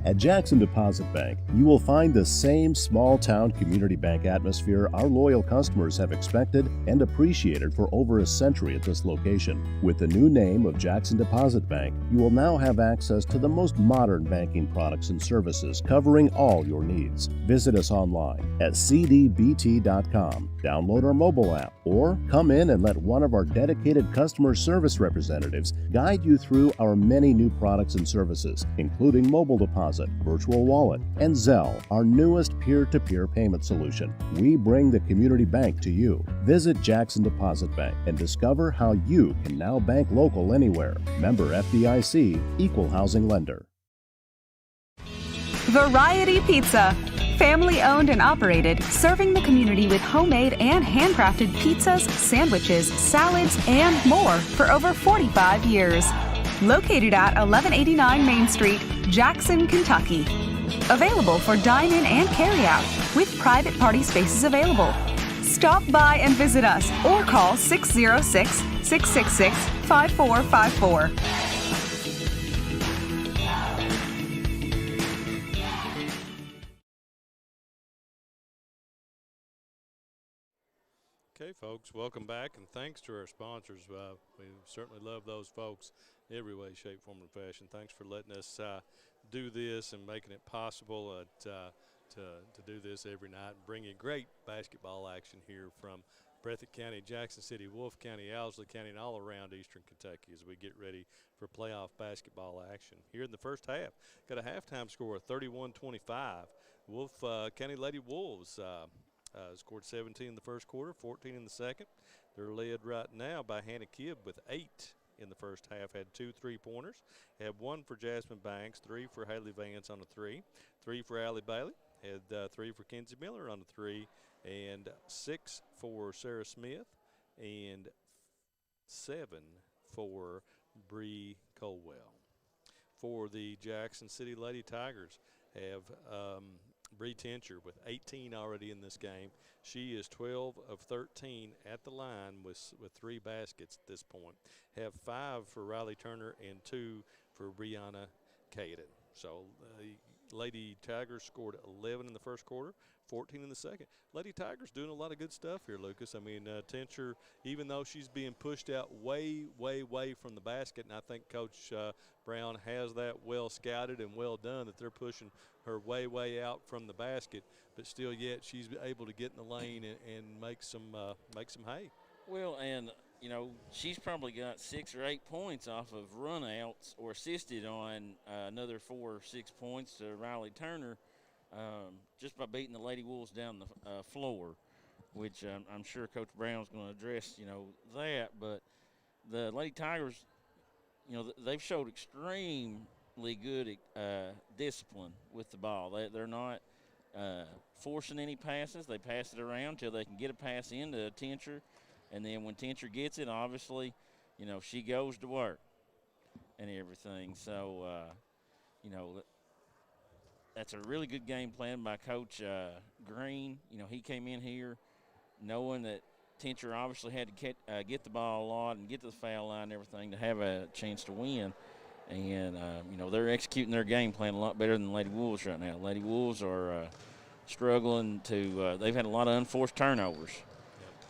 At Jakson Deposit Bank, you will find the same small-town community bank atmosphere our loyal customers have expected and appreciated for over a century at this location. With the new name of Jakson Deposit Bank, you will now have access to the most modern banking products and services covering all your needs. Visit us online at cdbt.com, download our mobile app, or come in and let one of our dedicated customer service representatives guide you through our many new products and services, including mobile deposit, virtual wallet, and Zelle, our newest peer-to-peer payment solution. We bring the community bank to you. Visit Jakson Deposit Bank and discover how you can now bank local anywhere. Member FDIC, Equal Housing Lender. Variety Pizza. Family owned and operated, serving the community with homemade and handcrafted pizzas, sandwiches, salads, and more for over 45 years. Located at 1189 Main Street, Jakson, Kentucky. Available for dine-in and carry-out, with private party spaces available. Stop by and visit us or call 606-666-5454. Okay, folks, welcome back, and thanks to our sponsors. We certainly love those folks every way, shape, form, and fashion. Thanks for letting us do this and making it possible to do this every night and bring you great basketball action here from Breathitt County, Jackson City, Wolfe County, Owsley County, and all around eastern Kentucky as we get ready for playoff basketball action. Here in the first half, got a halftime score of 31-25. Wolfe County Lady Wolves scored 17 in the first quarter, 14 in the second. They're led right now by Hannah Kidd with 8 in the first half. Had 2 3-pointers. Had 1 for Jasmine Banks, 3 for Haley Vance on a 3, 3 for Allie Bailey. Had 3 for Kenzie Miller on a 3, and 6 for Sarah Smith, and 7 for Bree Colwell. For the Jackson City Lady Tigers have Bree Tincher with 18 already in this game. She is 12 of 13 at the line with 3 baskets at this point. Have 5 for Riley Turner and 2 for Brianna Caden. So Lady Tigers scored 11 in the first quarter, 14 in the second. Lady Tigers doing a lot of good stuff here, Lucas. I mean, Tincher, even though she's being pushed out way, way, way from the basket, and I think Coach Brown has that well scouted and well done that they're pushing her way, way out from the basket, but still yet she's able to get in the lane and make some hay. Well, and she's probably got 6 or 8 points off of runouts or assisted on another 4 or 6 points to Riley Turner just by beating the Lady Wolves down the floor, which I'm sure Coach Brown's going to address, that. But the Lady Tigers, they've showed extremely good discipline with the ball. They're not forcing any passes. They pass it around until they can get a pass into Tincher. And then when Tincher gets it, obviously, she goes to work and everything. So, that's a really good game plan by Coach Green. He came in here knowing that Tincher obviously had to get the ball a lot and get to the foul line and everything to have a chance to win. And, they're executing their game plan a lot better than Lady Wolves right now. Lady Wolves are struggling to they've had a lot of unforced turnovers.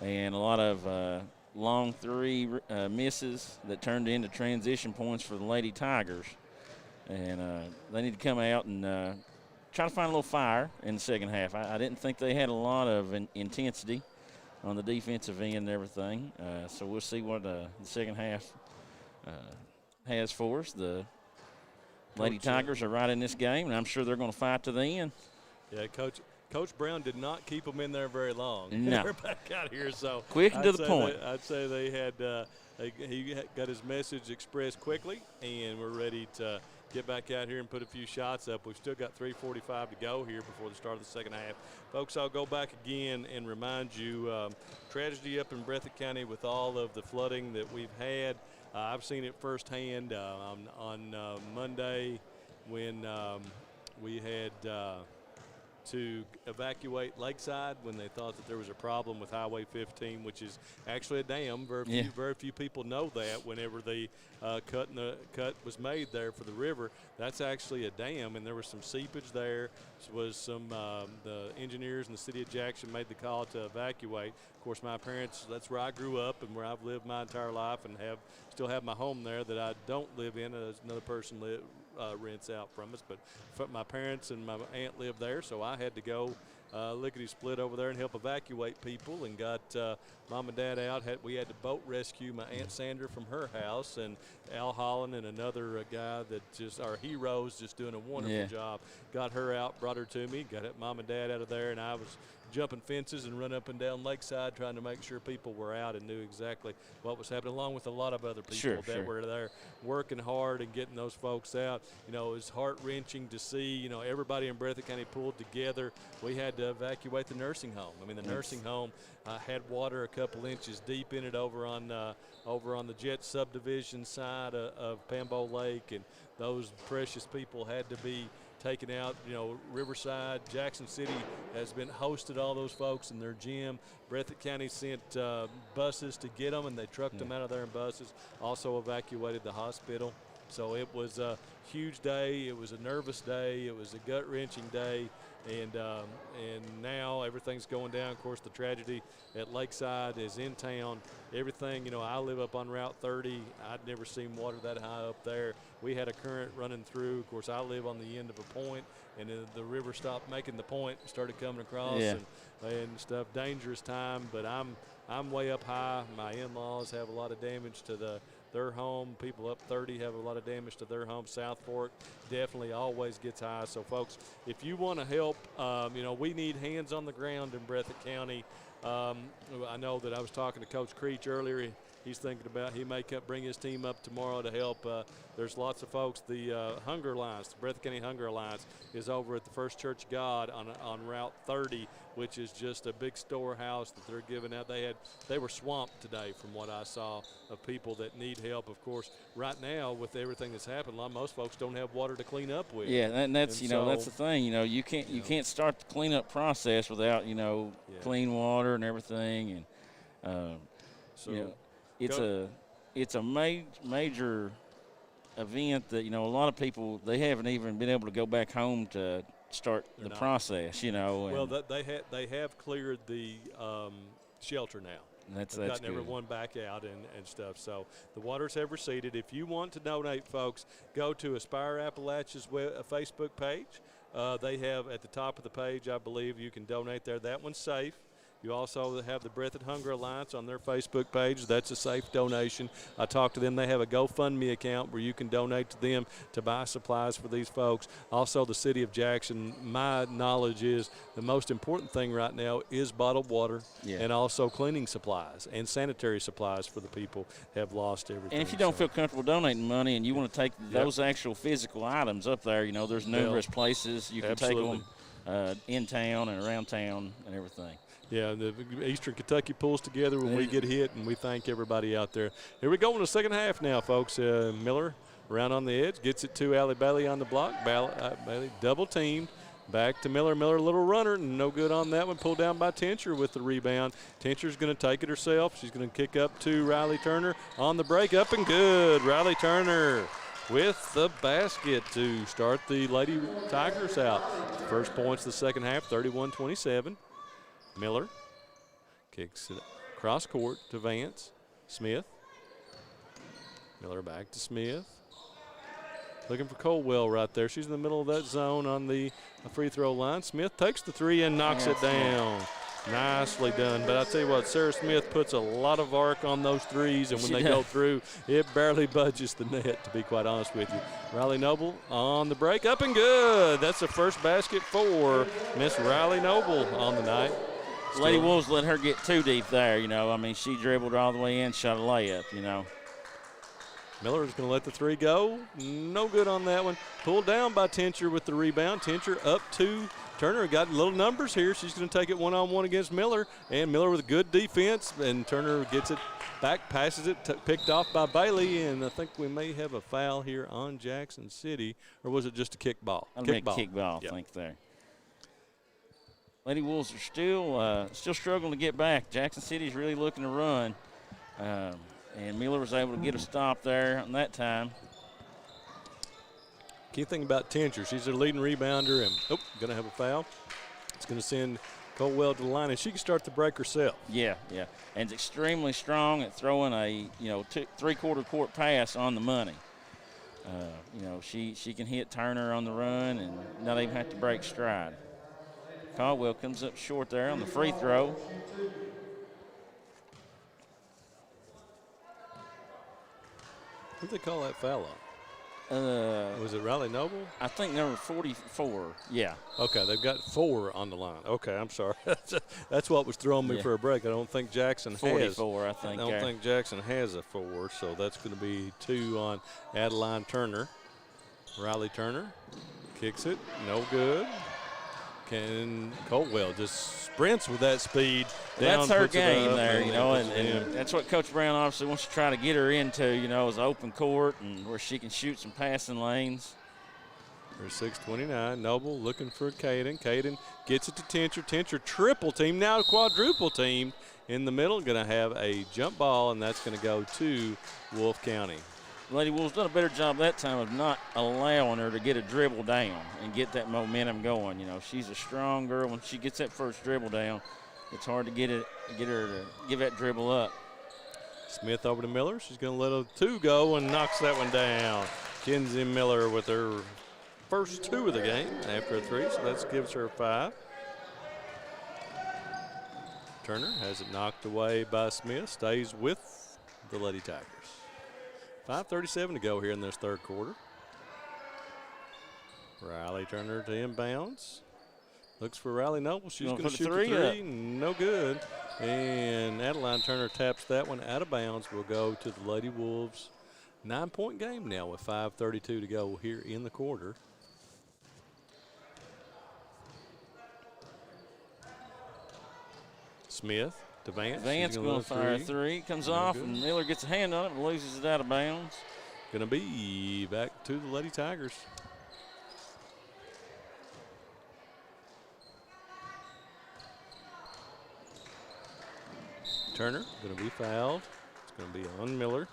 And a lot of long 3 misses that turned into transition points for the Lady Tigers. And they need to come out and try to find a little fire in the second half. I didn't think they had a lot of intensity on the defensive end and everything. So we'll see what the second half has for us. The Lady Tigers are right in this game, and I'm sure they're going to fight to the end. Yeah, Coach Brown did not keep them in there very long. No. They're back out here, so quick and to the point. I'd say they had he got his message expressed quickly, and we're ready to get back out here and put a few shots up. We've still got 3:45 to go here before the start of the second half. Folks, I'll go back again and remind you, tragedy up in Breathitt County with all of the flooding that we've had. I've seen it firsthand on Monday when we had to evacuate Lakeside when they thought that there was a problem with Highway 15, which is actually a dam. Very few people know that. Whenever the cut was made there for the river, that's actually a dam, and there was some seepage there. The engineers in the city of Jakson made the call to evacuate. Of course, my parents, that's where I grew up and where I've lived my entire life and still have my home there that I don't live in. Another person rents out from us, but my parents and my aunt lived there, so I had to go lickety-split over there and help evacuate people, and got Mom and Dad out. We had to boat rescue my Aunt Sandra from her house, and Al Holland and another guy that just our heroes, just doing a wonderful job. Got her out, brought her to me, got Mom and Dad out of there, and I was jumping fences and running up and down Lakeside trying to make sure people were out and knew exactly what was happening, along with a lot of other people that were there working hard and getting those folks out. It was heart-wrenching to see, everybody in Breathitt County pulled together. We had to evacuate the nursing home. I mean, the nursing home had water a couple inches deep in it over on the Jet subdivision side of Pambo Lake, and those precious people had to be taken out. Riverside, Jackson City has been hosted all those folks in their gym. Breathitt County sent buses to get them, and they trucked them out of there in buses. Also evacuated the hospital. So it was a huge day. It was a nervous day. It was a gut-wrenching day. And now everything's going down. Of course, the tragedy at Lakeside is in town. Everything, I live up on Route 30. I'd never seen water that high up there. We had a current running through. Of course, I live on the end of a point, and the river stopped making the point and started coming across and stuff. Dangerous time, but I'm way up high. My in-laws have a lot of damage to their home. People up 30 have a lot of damage to their home. South Fork definitely always gets high. So, folks, if you want to help, we need hands on the ground in Breathitt County. I know that I was talking to Coach Creech earlier. he's thinking about he may bring his team up tomorrow to help. There's lots of folks. The Hunger Alliance, the Breathitt County Hunger Alliance, is over at the First Church of God on Route 30, which is just a big storehouse that they're giving out. They were swamped today from what I saw of people that need help. Of course, right now with everything that's happened, most folks don't have water to clean up with. Yeah, and that's that's the thing. You can't start the cleanup process without clean water and everything, and it's a major event that a lot of people they haven't even been able to go back home to start the process. Well, they have cleared the shelter now. That's gotten good. Everyone back out and stuff. So the waters have receded. If you want to donate, folks, go to Aspire Appalachia's Facebook page. They have at the top of the page, I believe, you can donate there. That one's safe. You also have the Breathitt Hunger Alliance on their Facebook page. That's a safe donation. I talked to them. They have a GoFundMe account where you can donate to them to buy supplies for these folks. Also, the city of Jackson, my knowledge is the most important thing right now is bottled water and also cleaning supplies and sanitary supplies for the people who have lost everything. And if you don't feel comfortable donating money and you want to take those actual physical items up there, there's numerous places you can take them in town and around town and everything. Yeah, the Eastern Kentucky pulls together when we get hit, and we thank everybody out there. Here we go in the second half now, folks. Miller around on the edge, gets it to Allie Bailey on the block. Bailey double teamed. Back to Miller. Miller, a little runner, no good on that one. Pulled down by Tincher with the rebound. Tincher's going to take it herself. She's going to kick up to Riley Turner on the break. Up and good. Riley Turner with the basket to start the Lady Tigers out. First points of the second half, 31-27. Miller kicks it cross court to Vance. Smith. Miller back to Smith. Looking for Colwell right there. She's in the middle of that zone on the free throw line. Smith takes the three and knocks it down. Nicely done. But I tell you what, Sarah Smith puts a lot of arc on those threes, and when they go through, it barely budges the net, to be quite honest with you. Riley Noble on the break. Up and good. That's the first basket for Miss Riley Noble on the night. Lady Wolves let her get too deep there, she dribbled all the way in, shot a layup, Miller's going to let the three go. No good on that one. Pulled down by Tincher with the rebound. Tincher up to Turner. Got little numbers here. She's going to take it one-on-one against Miller. And Miller with good defense. And Turner gets it back, passes it, picked off by Bailey. And I think we may have a foul here on Jackson City. Or was it just a kick ball? Kick ball, I think, there. Lady Wolves are still struggling to get back. Jackson City's really looking to run. And Miller was able to get a stop there on that time. Key thing about Tincher, she's their leading rebounder, and going to have a foul. It's going to send Colwell to the line, and she can start the break herself. Yeah. And it's extremely strong at throwing a, three-quarter court pass on the money. She can hit Turner on the run and not even have to break stride. Caldwell comes up short there on the free throw. What did they call that foul on? Was it Riley Noble? I think number 44, yeah. Okay, they've got 4 on the line. Okay, I'm sorry. That's what was throwing me for a break. I don't think Jackson 44, I think. I don't think Jackson has a 4, so that's going to be 2 on Adeline Turner. Riley Turner kicks it, no good. Colwell just sprints with that speed. That's her game there, and that's what Coach Brown obviously wants to try to get her into, is open court and where she can shoot some passing lanes. There's 6:29. Noble looking for Caden. Caden gets it to Tincher. Tincher triple team, now quadruple team in the middle. Going to have a jump ball, and that's going to go to Wolfe County. Lady Wolves done a better job that time of not allowing her to get a dribble down and get that momentum going. She's a strong girl. When she gets that first dribble down, it's hard to get her to give that dribble up. Smith over to Miller. She's going to let a 2 go and knocks that one down. Kenzie Miller with her first 2 of the game after a 3, so that gives her 5. Turner has it knocked away by Smith. Stays with the Lady Tigers. 5:37 to go here in this third quarter. Riley Turner to inbounds. Looks for Riley Noble. She's Going going to for shoot the the three three. No good. And Adeline Turner taps that one out of bounds. Will go to the Lady Wolves. 9-point game now with 5:32 to go here in the quarter. Smith to Vance. Vance going to fire a three. Comes off, and Miller gets a hand on it and loses it out of bounds. Going to be back to the Lady Tigers. Turner going to be fouled. It's going to be on Miller.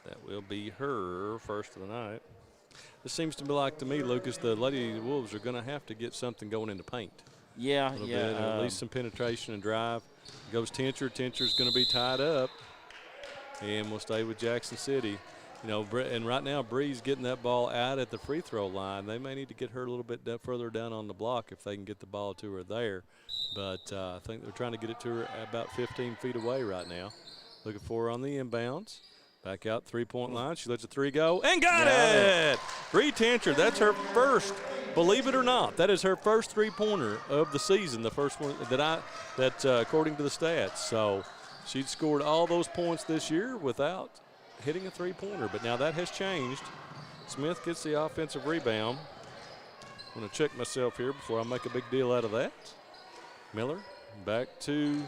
That will be her first of the night. This seems to be like, to me, Lucas, the Lady Wolves are going to have to get something going in the paint. Yeah, At least some penetration and drive. Goes Tincher. Tincher's going to be tied up. And we'll stay with Jackson City. You know, and right now Bree's getting that ball out at the free throw line. They may need to get her a little bit further down on the block if they can get the ball to her there. But I think they're trying to get it to her about 15 feet away right now. Looking for her on the inbounds. Back out three-point line. She lets a three go and got it! Bree Tincher, that's her first, believe it or not, that is her first three-pointer of the season, the first one that according to the stats. So she'd scored all those points this year without hitting a three-pointer, but now that has changed. Smith gets the offensive rebound. I'm going to check myself here before I make a big deal out of that. Miller back to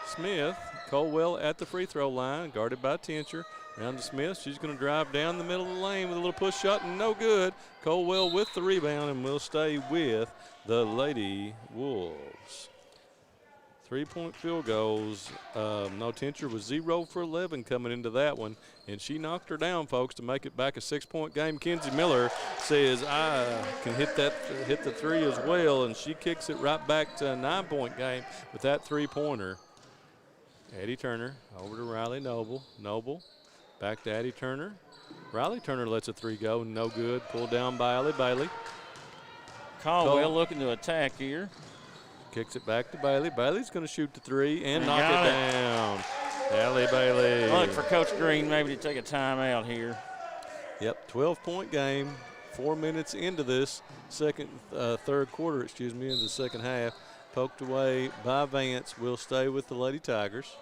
Smith. Colwell at the free throw line, guarded by Tincher. Round to Smith. She's going to drive down the middle of the lane with a little push shot, and no good. Colwell with the rebound, and will stay with the Lady Wolves. 3-point field goals. No, Tincher was 0 for 11 coming into that one, and she knocked her down, folks, to make it back a 6-point game. Kenzie Miller says, I can hit the three as well, and she kicks it right back to a 9-point game with that three-pointer. Addie Turner over to Riley Noble. Noble back to Addie Turner. Riley Turner lets a three go, no good. Pulled down by Allie Bailey. Caldwell looking to attack here. Kicks it back to Bailey. Bailey's going to shoot the three and knock it down. Allie Bailey. Look for Coach Green maybe to take a timeout here. Yep, 12-point game. 4 minutes into this third quarter, into the second half. Poked away by Vance. Will stay with the Lady Tigers.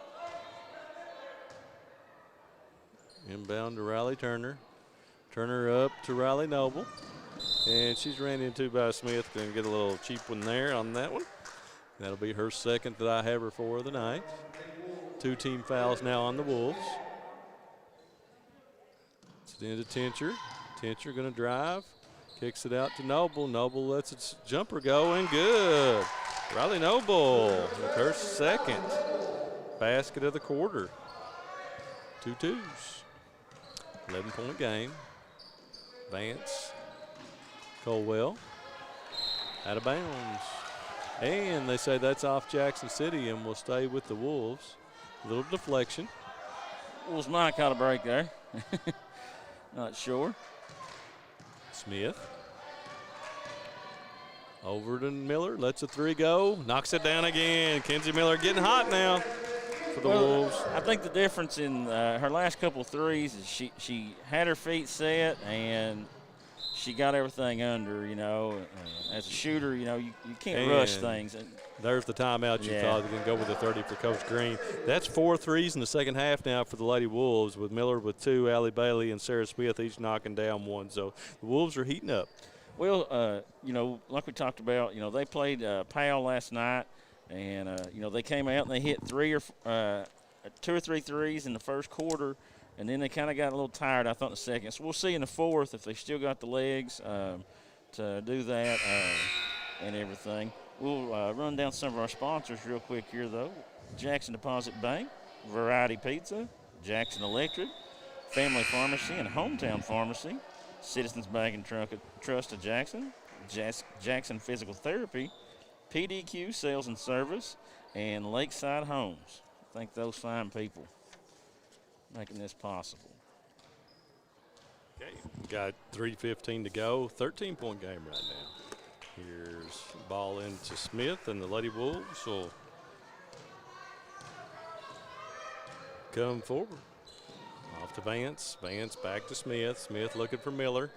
Inbound to Riley Turner. Turner up to Riley Noble. And she's ran into by Smith. Going to get a little cheap one there on that one. That'll be her second that I have her for the night. 2 team fouls now on the Wolves. It's into Tincher. Tincher going to drive. Kicks it out to Noble. Noble lets its jumper go, and good. Riley Noble with her second basket of the quarter. 2 twos. 11-point game. Vance. Colwell. Out of bounds. And they say that's off Jackson City and will stay with the Wolves. A little deflection. Wolves might caught a break there. Not sure. Smith. Over to Miller. Lets a three go. Knocks it down again. Kenzie Miller getting hot now for the Wolves. I think the difference in her last couple of threes is she had her feet set and she got everything under, you know. As a shooter, you know, you can't rush things. And there's the timeout you thought. They didn't go with the 30 for Coach Green. That's 4 threes in the second half now for the Lady Wolves, with Miller with 2, Allie Bailey and Sarah Smith each knocking down 1. So the Wolves are heating up. Well, you know, like we talked about, you know, they played Powell last night, and, you know, they came out and they hit 2 or 3 threes in the first quarter, and then they kind of got a little tired, I thought, in the second. So we'll see in the fourth if they still got the legs to do that and everything. We'll run down some of our sponsors real quick here, though. Jackson Deposit Bank, Variety Pizza, Jackson Electric, Family Pharmacy and Hometown Pharmacy, Citizens Bank and Trust of Jackson, Jackson Physical Therapy, PDQ Sales and Service, and Lakeside Homes. Thank those fine people making this possible. Okay, got 3:15 to go. 13-point game right now. Here's ball into Smith, and the Lady Wolves will come forward. Off to Vance. Vance back to Smith. Smith looking for Miller.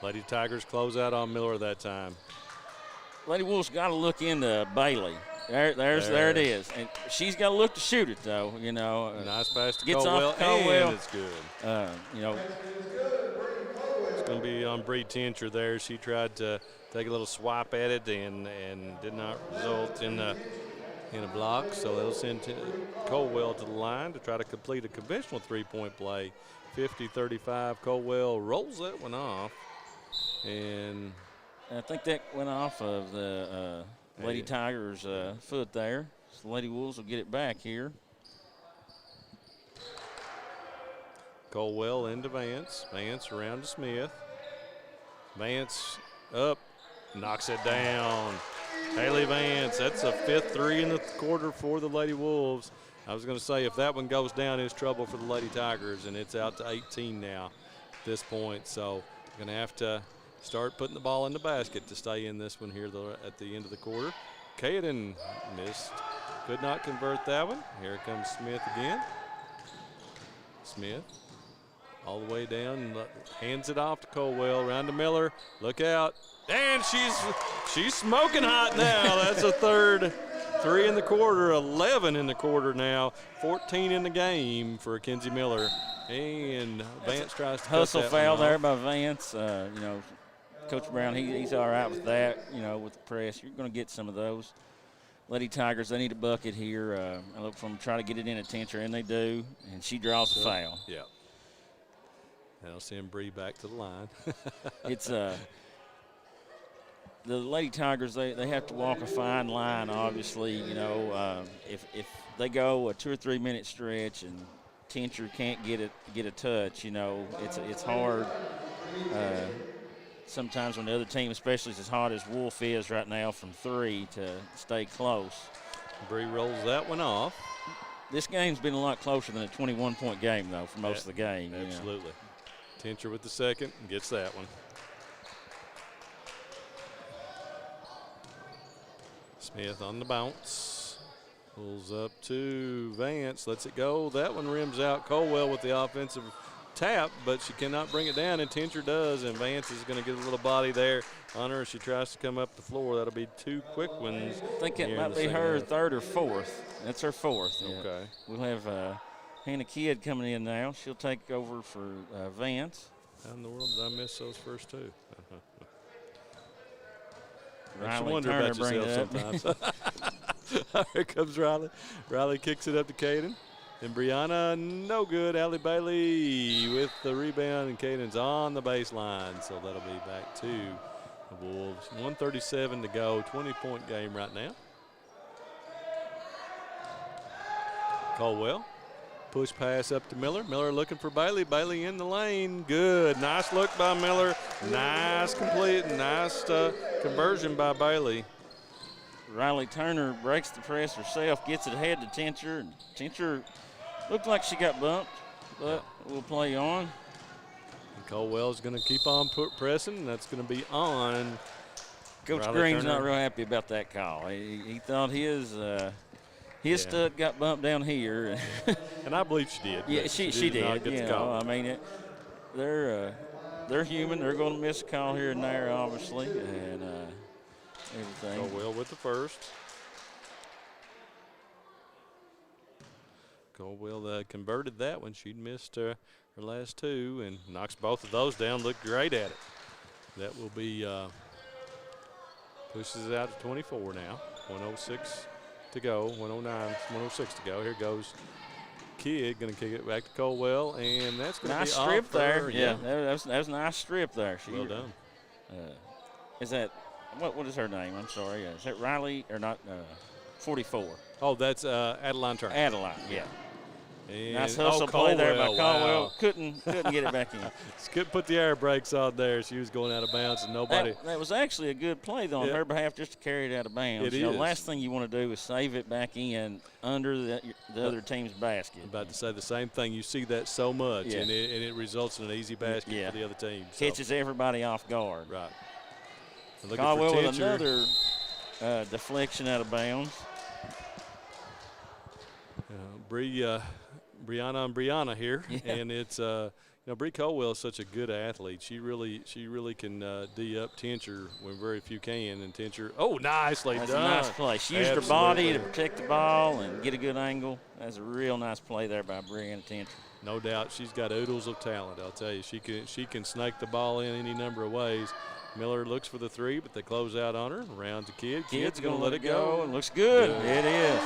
Lady Tigers close out on Miller that time. Lady Wolf's got to look into Bailey. There it is. And she's got to look to shoot it, though, you know. Nice pass to gets Caldwell, off Caldwell. and it's good. You know. It's going to be on Bree Tincher there. She tried to take a little swipe at it and did not result in a block. So they'll send Caldwell to the line to try to complete a conventional three-point play. 50-35, Caldwell rolls that one off. And I think that went off of the Lady Tigers' foot there. So Lady Wolves will get it back here. Caldwell into Vance. Vance around to Smith. Vance up, knocks it down. Haley Vance, that's a 5th three in the quarter for the Lady Wolves. I was going to say if that one goes down, it's trouble for the Lady Tigers, and it's out to 18 now at this point. So going to have to start putting the ball in the basket to stay in this one here at the end of the quarter. Caden missed, could not convert that one. Here comes Smith again. Smith all the way down and hands it off to Caldwell, around to Miller. Look out. And she's smoking hot now. That's a third three in the quarter, 11 in the quarter now, 14 in the game for Kenzie Miller. And Vance tries to hustle cut that foul one there off. by Vance. You know, Coach Brown, he's all right with that, you know, with the press. You're going to get some of those. Lady Tigers, they need a bucket here. I look for them to try to get it in a Tincher, and they do. And she draws the foul. Yeah. That'll send Bree back to the line. It's the Lady Tigers, they have to walk a fine line, obviously. You know, if they go a 2 or 3 minute stretch and Tincher can't get a touch, you know, it's hard. Sometimes when the other team, especially as hot as Wolfe is right now from 3, to stay close. Bree rolls that one off. This game's been a lot closer than a 21-point game, though, for most of the game. Absolutely. You know. Tincher with the second and gets that one. Smith on the bounce. Pulls up to Vance, lets it go. That one rims out. Caldwell with the offensive tap, but she cannot bring it down, and Tincher does, and Vance is going to get a little body there on her as she tries to come up the floor. That'll be 2 quick ones. I think it might be her third or fourth. That's her fourth. Yeah. Okay. We'll have Hannah Kidd coming in now. She'll take over for Vance. How in the world did I miss those first two? Riley I wonder Turner about yourself sometimes. Here comes Riley. Riley kicks it up to Caden. And Brianna, no good. Allie Bailey with the rebound, and Caden's on the baseline. So that'll be back to the Wolves. 1:37 to go. 20-point game right now. Caldwell. Push pass up to Miller. Miller looking for Bailey. Bailey in the lane. Good. Nice look by Miller. Nice complete. Nice conversion by Bailey. Riley Turner breaks the press herself, gets it ahead to Tincher. And Tincher looked like she got bumped, but we'll play on. And Caldwell's going to keep on pressing, and that's going to be on. Coach Riley Green's Turner. not real happy about that call. He thought his stud got bumped down here. And I believe she did. Yeah, she did. Not get the call. I mean, they're human. They're going to miss a call here and there, obviously, and everything. Caldwell with the first. Caldwell converted that one. She'd missed her last two and knocks both of those down. Looked great at it. That will be pushes it out to 24 now. 1:06 to go. 1:09, 1:06 to go. Here goes Kidd, going to kick it back to Caldwell, and that's going to nice be strip off there. her. Yeah, that was a nice strip there. Well done. Is that what is her name? I'm sorry. Is that Riley or not? 44. Oh, that's Adeline Turner. Adeline, yeah. And, Nice hustle play there by Caldwell. Wow. Couldn't get it back in. Couldn't put the air brakes on there. She was going out of bounds, and nobody. That was actually a good play, though, on her behalf, just to carry it out of bounds. It The is. last thing you want to do is save it back in under the other team's basket. I'm about to say the same thing. You see that so much, Yeah. and it results in an easy basket for the other team. So. Catches everybody off guard. Right. Caldwell with another deflection out of bounds. Brianna and Brianna here, and it's Bree Colwell is such a good athlete. She really can D up Tincher when very few can. And Tincher, nicely That's done. a nice play. She used her body to protect the ball and get a good angle. That's a real nice play there by Brianna Tincher. No doubt, she's got oodles of talent. I'll tell you, she can snake the ball in any number of ways. Miller looks for the three, but they close out on her. Around to Kidd. Kidd's going to let it go. It looks good. It is.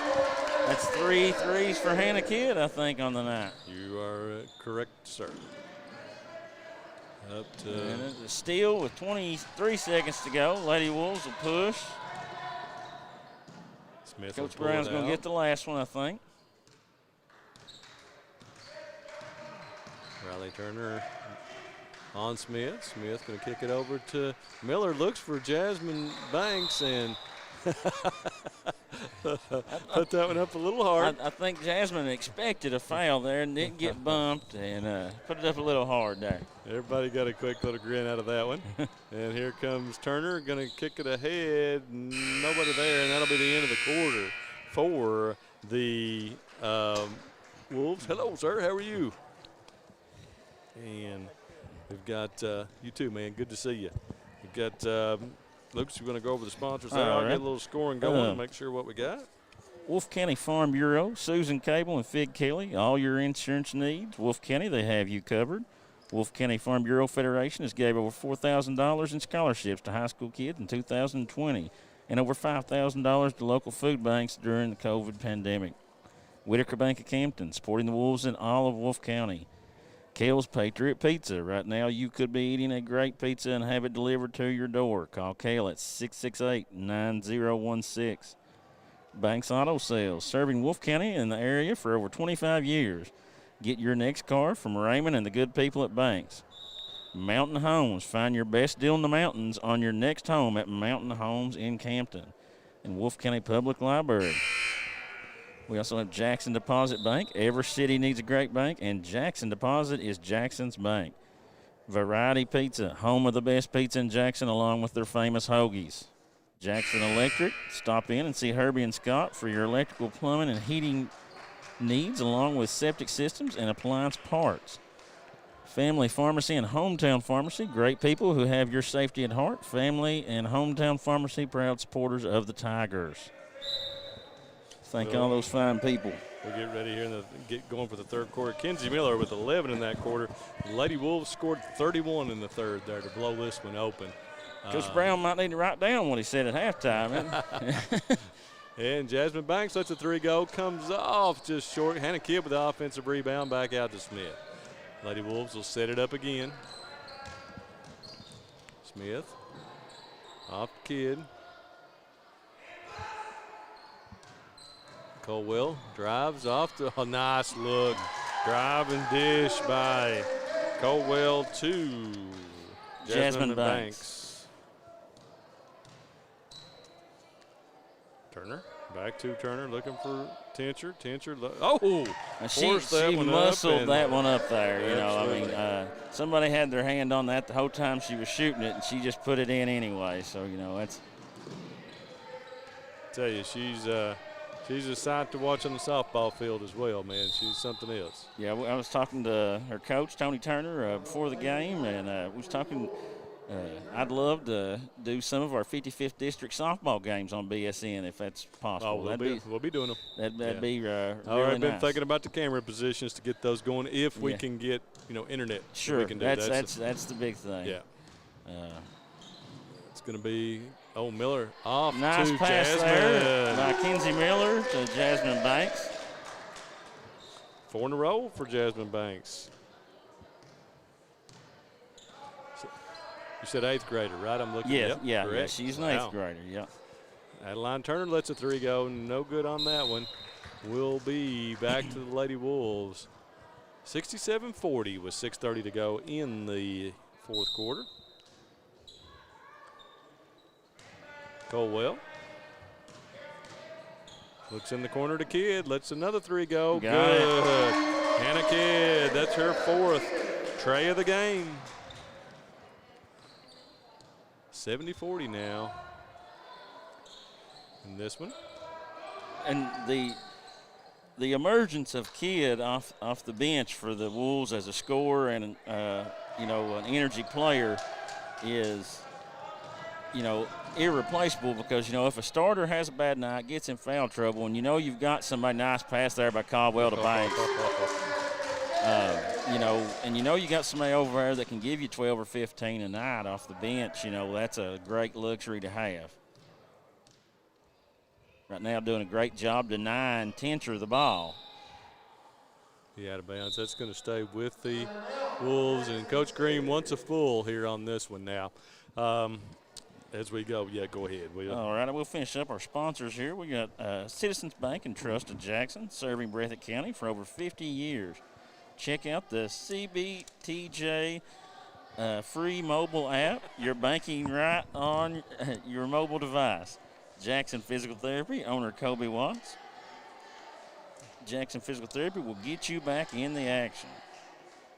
That's 3 threes for Hannah Kidd, I think, on the night. You are correct, sir. Up to and a steal with 23 seconds to go. Lady Wolves will push. Smith. Coach Brown's going to get the last one, I think. Riley Turner on Smith. Smith going to kick it over to Miller. Looks for Jasmine Banks and put that one up a little hard. I think Jasmine expected a foul there and didn't get bumped and put it up a little hard there. Everybody got a quick little grin out of that one. And here comes Turner, going to kick it ahead. Nobody there, and that'll be the end of the quarter for the Wolves. Hello, sir. How are you? And we've got you too, man. Good to see you. We've got Lucas, we're going to go over the sponsors. I'll get a little scoring going and make sure what we got. Wolfe County Farm Bureau, Susan Cable and Fig Kelly, all your insurance needs. Wolfe County, they have you covered. Wolfe County Farm Bureau Federation has gave over $4,000 in scholarships to high school kids in 2020 and over $5,000 to local food banks during the COVID pandemic. Whitaker Bank of Campton, supporting the Wolves in all of Wolfe County. Kale's Patriot Pizza. Right now, you could be eating a great pizza and have it delivered to your door. Call Kale at 668-9016. Banks Auto Sales, serving Wolfe County and the area for over 25 years. Get your next car from Raymond and the good people at Banks. Mountain Homes. Find your best deal in the mountains on your next home at Mountain Homes in Campton. And Wolfe County Public Library. We also have Jakson Deposit Bank. Every city needs a great bank, and Jakson Deposit is Jackson's bank. Variety Pizza, home of the best pizza in Jakson, along with their famous hoagies. Jakson Electric, stop in and see Herbie and Scott for your electrical, plumbing, and heating needs, along with septic systems and appliance parts. Family Pharmacy and Hometown Pharmacy, great people who have your safety at heart. Family and Hometown Pharmacy, proud supporters of the Tigers. Thank all those fine people. We'll get ready here and get going for the third quarter. Kenzie Miller with 11 in that quarter. The Lady Wolves scored 31 in the third there to blow this one open. Coach Brown might need to write down what he said at halftime. And Jasmine Banks lets a three go. Comes off just short. Hannah Kidd with the offensive rebound back out to Smith. Lady Wolves will set it up again. Smith off Kidd. Colwell drives off to a nice look. Drive and dish by Colwell to Jasmine Banks. Turner, back to Turner, looking for Tincher. Tincher, she muscled that one up there. You know, I mean, somebody had their hand on that the whole time she was shooting it, and she just put it in anyway. So, you know, that's. I tell you, she's a sight to watch on the softball field as well, man. She's something else. Yeah, I was talking to her coach, Tony Turner, before the game, and we was talking. I'd love to do some of our 55th district softball games on BSN if that's possible. We'll be doing them. That'd be really I've been nice. thinking about the camera positions to get those going if we can get internet. Sure, we can do. That's the big thing. Yeah. It's going to be Miller off nice to pass Jasmine. there by Kenzie Miller to Jasmine Banks. 4 in a row for Jasmine Banks. You said 8th grader, right? I'm looking. Yeah, she's an 8th grader. Yeah. Adeline Turner lets a three go. No good on that one. We'll be back to the Lady Wolves. 67-40 with 6:30 to go in the fourth quarter. Colwell looks in the corner to Kidd. Lets another three go. Good. Hannah Kidd. That's her 4th tray of the game. 70-40 now in this one. And the emergence of Kidd off the bench for the Wolves as a scorer and an energy player is irreplaceable, because if a starter has a bad night, gets in foul trouble, and you've got somebody, nice pass there by Caldwell to Banks. And you got somebody over there that can give you 12 or 15 a night off the bench. That's a great luxury to have. Right now doing a great job denying Tincher the ball. He out of bounds. That's going to stay with the Wolves, and Coach Green wants a full here on this one now. As we go, go ahead. All right, we'll finish up our sponsors here. We got Citizens Bank and Trust of Jakson, serving Breathitt County for over 50 years. Check out the CBTJ free mobile app. You're banking right on your mobile device. Jakson Physical Therapy, owner Kobe Watts. Jakson Physical Therapy will get you back in the action.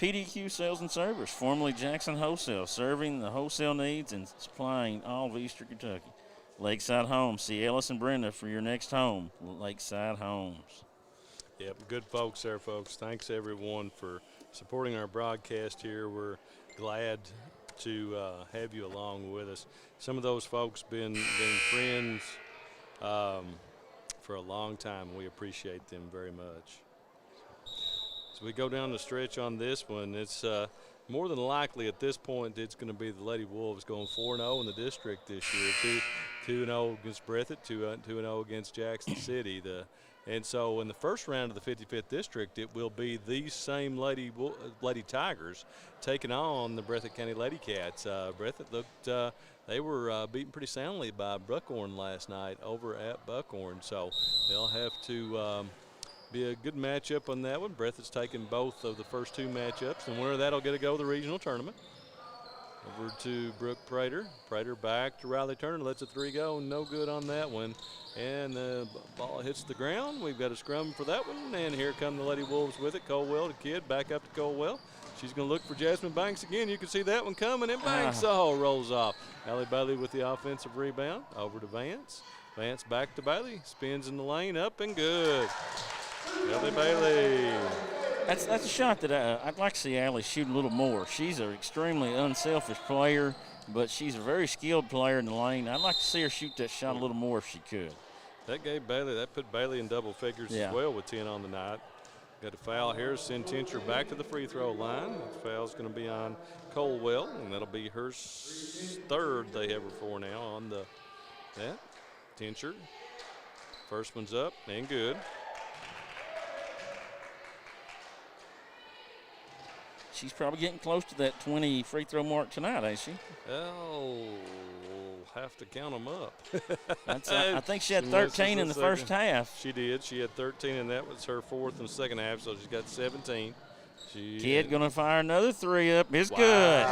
PDQ Sales and Service, formerly Jakson Wholesale, serving the wholesale needs and supplying all of Eastern Kentucky. Lakeside Homes, see Ellis and Brenda for your next home. Lakeside Homes. Yep, good folks there, folks. Thanks, everyone, for supporting our broadcast here. We're glad to have you along with us. Some of those folks been friends for a long time. We appreciate them very much. As we go down the stretch on this one, it's more than likely at this point it's going to be the Lady Wolves going 4-0 in the district this year. 2-0 against Breathitt, 2-0 against Jackson City. And so in the first round of the 55th district, it will be these same Lady Tigers taking on the Breathitt County Lady Cats. Breathitt looked they were beaten pretty soundly by Buckhorn last night over at Buckhorn. So they'll have to be a good matchup on that one. Breathitt's taken both of the first two matchups, and winner that'll get to go to the regional tournament. Over to Brooke Prater. Prater back to Riley Turner. Lets a three go. No good on that one. And the ball hits the ground. We've got a scrum for that one. And here come the Lady Wolves with it. Colwell to Kidd. Back up to Colwell. She's going to look for Jasmine Banks again. You can see that one coming. And Banks, rolls off. Allie Bailey with the offensive rebound. Over to Vance. Vance back to Bailey. Spins in the lane. Up and good. Allie Bailey. That's a shot that I'd like to see Allie shoot a little more. She's an extremely unselfish player, but she's a very skilled player in the lane. I'd like to see her shoot that shot a little more if she could. That put Bailey in double figures as well with 10 on the night. Got a foul here. Send Tincher back to the free throw line. The foul's going to be on Colwell, and that'll be her third they have her for now on that. Tincher. First one's up and good. She's probably getting close to that 20 free throw mark tonight, ain't she? Oh, have to count them up. I think she had 13 in the first half. She did. She had 13, and that was her fourth in the second half, so she's got 17. Kidd going to fire another three up. It's good.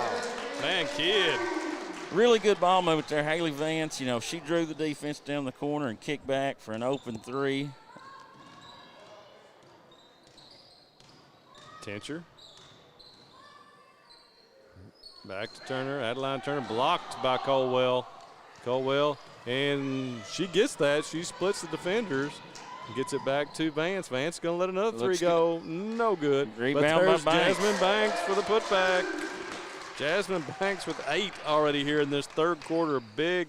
Man, Kidd. Really good ball movement there. Haley Vance, she drew the defense down the corner and kicked back for an open three. Tincher. Back to Turner. Adeline Turner blocked by Colwell. And she gets that. She splits the defenders and gets it back to Vance. Vance going to let another three go. No good. Rebound but there's by Banks. Jasmine Banks for the putback. Jasmine Banks with 8 already here in this third quarter. Big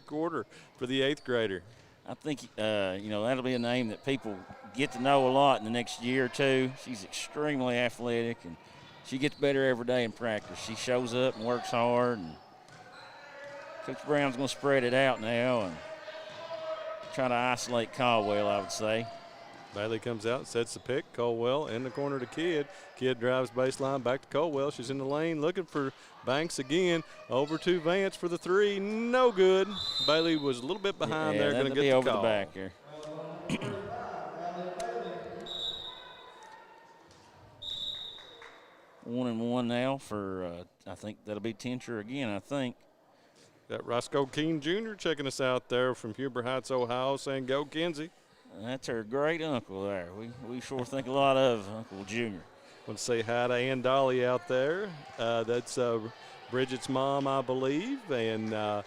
quarter for the 8th grader. I think, that'll be a name that people get to know a lot in the next year or two. She's extremely athletic, and she gets better every day in practice. She shows up and works hard. And Coach Brown's going to spread it out now and try to isolate Caldwell, I would say. Bailey comes out and sets the pick. Colwell in the corner to Kidd. Kidd drives baseline back to Colwell. She's in the lane looking for Banks again. Over to Vance for the three. No good. Bailey was a little bit behind there. Going to get the over call. The back here. 1-1 now for, I think that'll be Tincher again, I think. Got Roscoe Keene Jr. checking us out there from Huber Heights, Ohio, saying go Kinsey. That's her great uncle there. We sure think a lot of Uncle Junior. Want to say hi to Ann Dolly out there. That's Bridget's mom, I believe, and the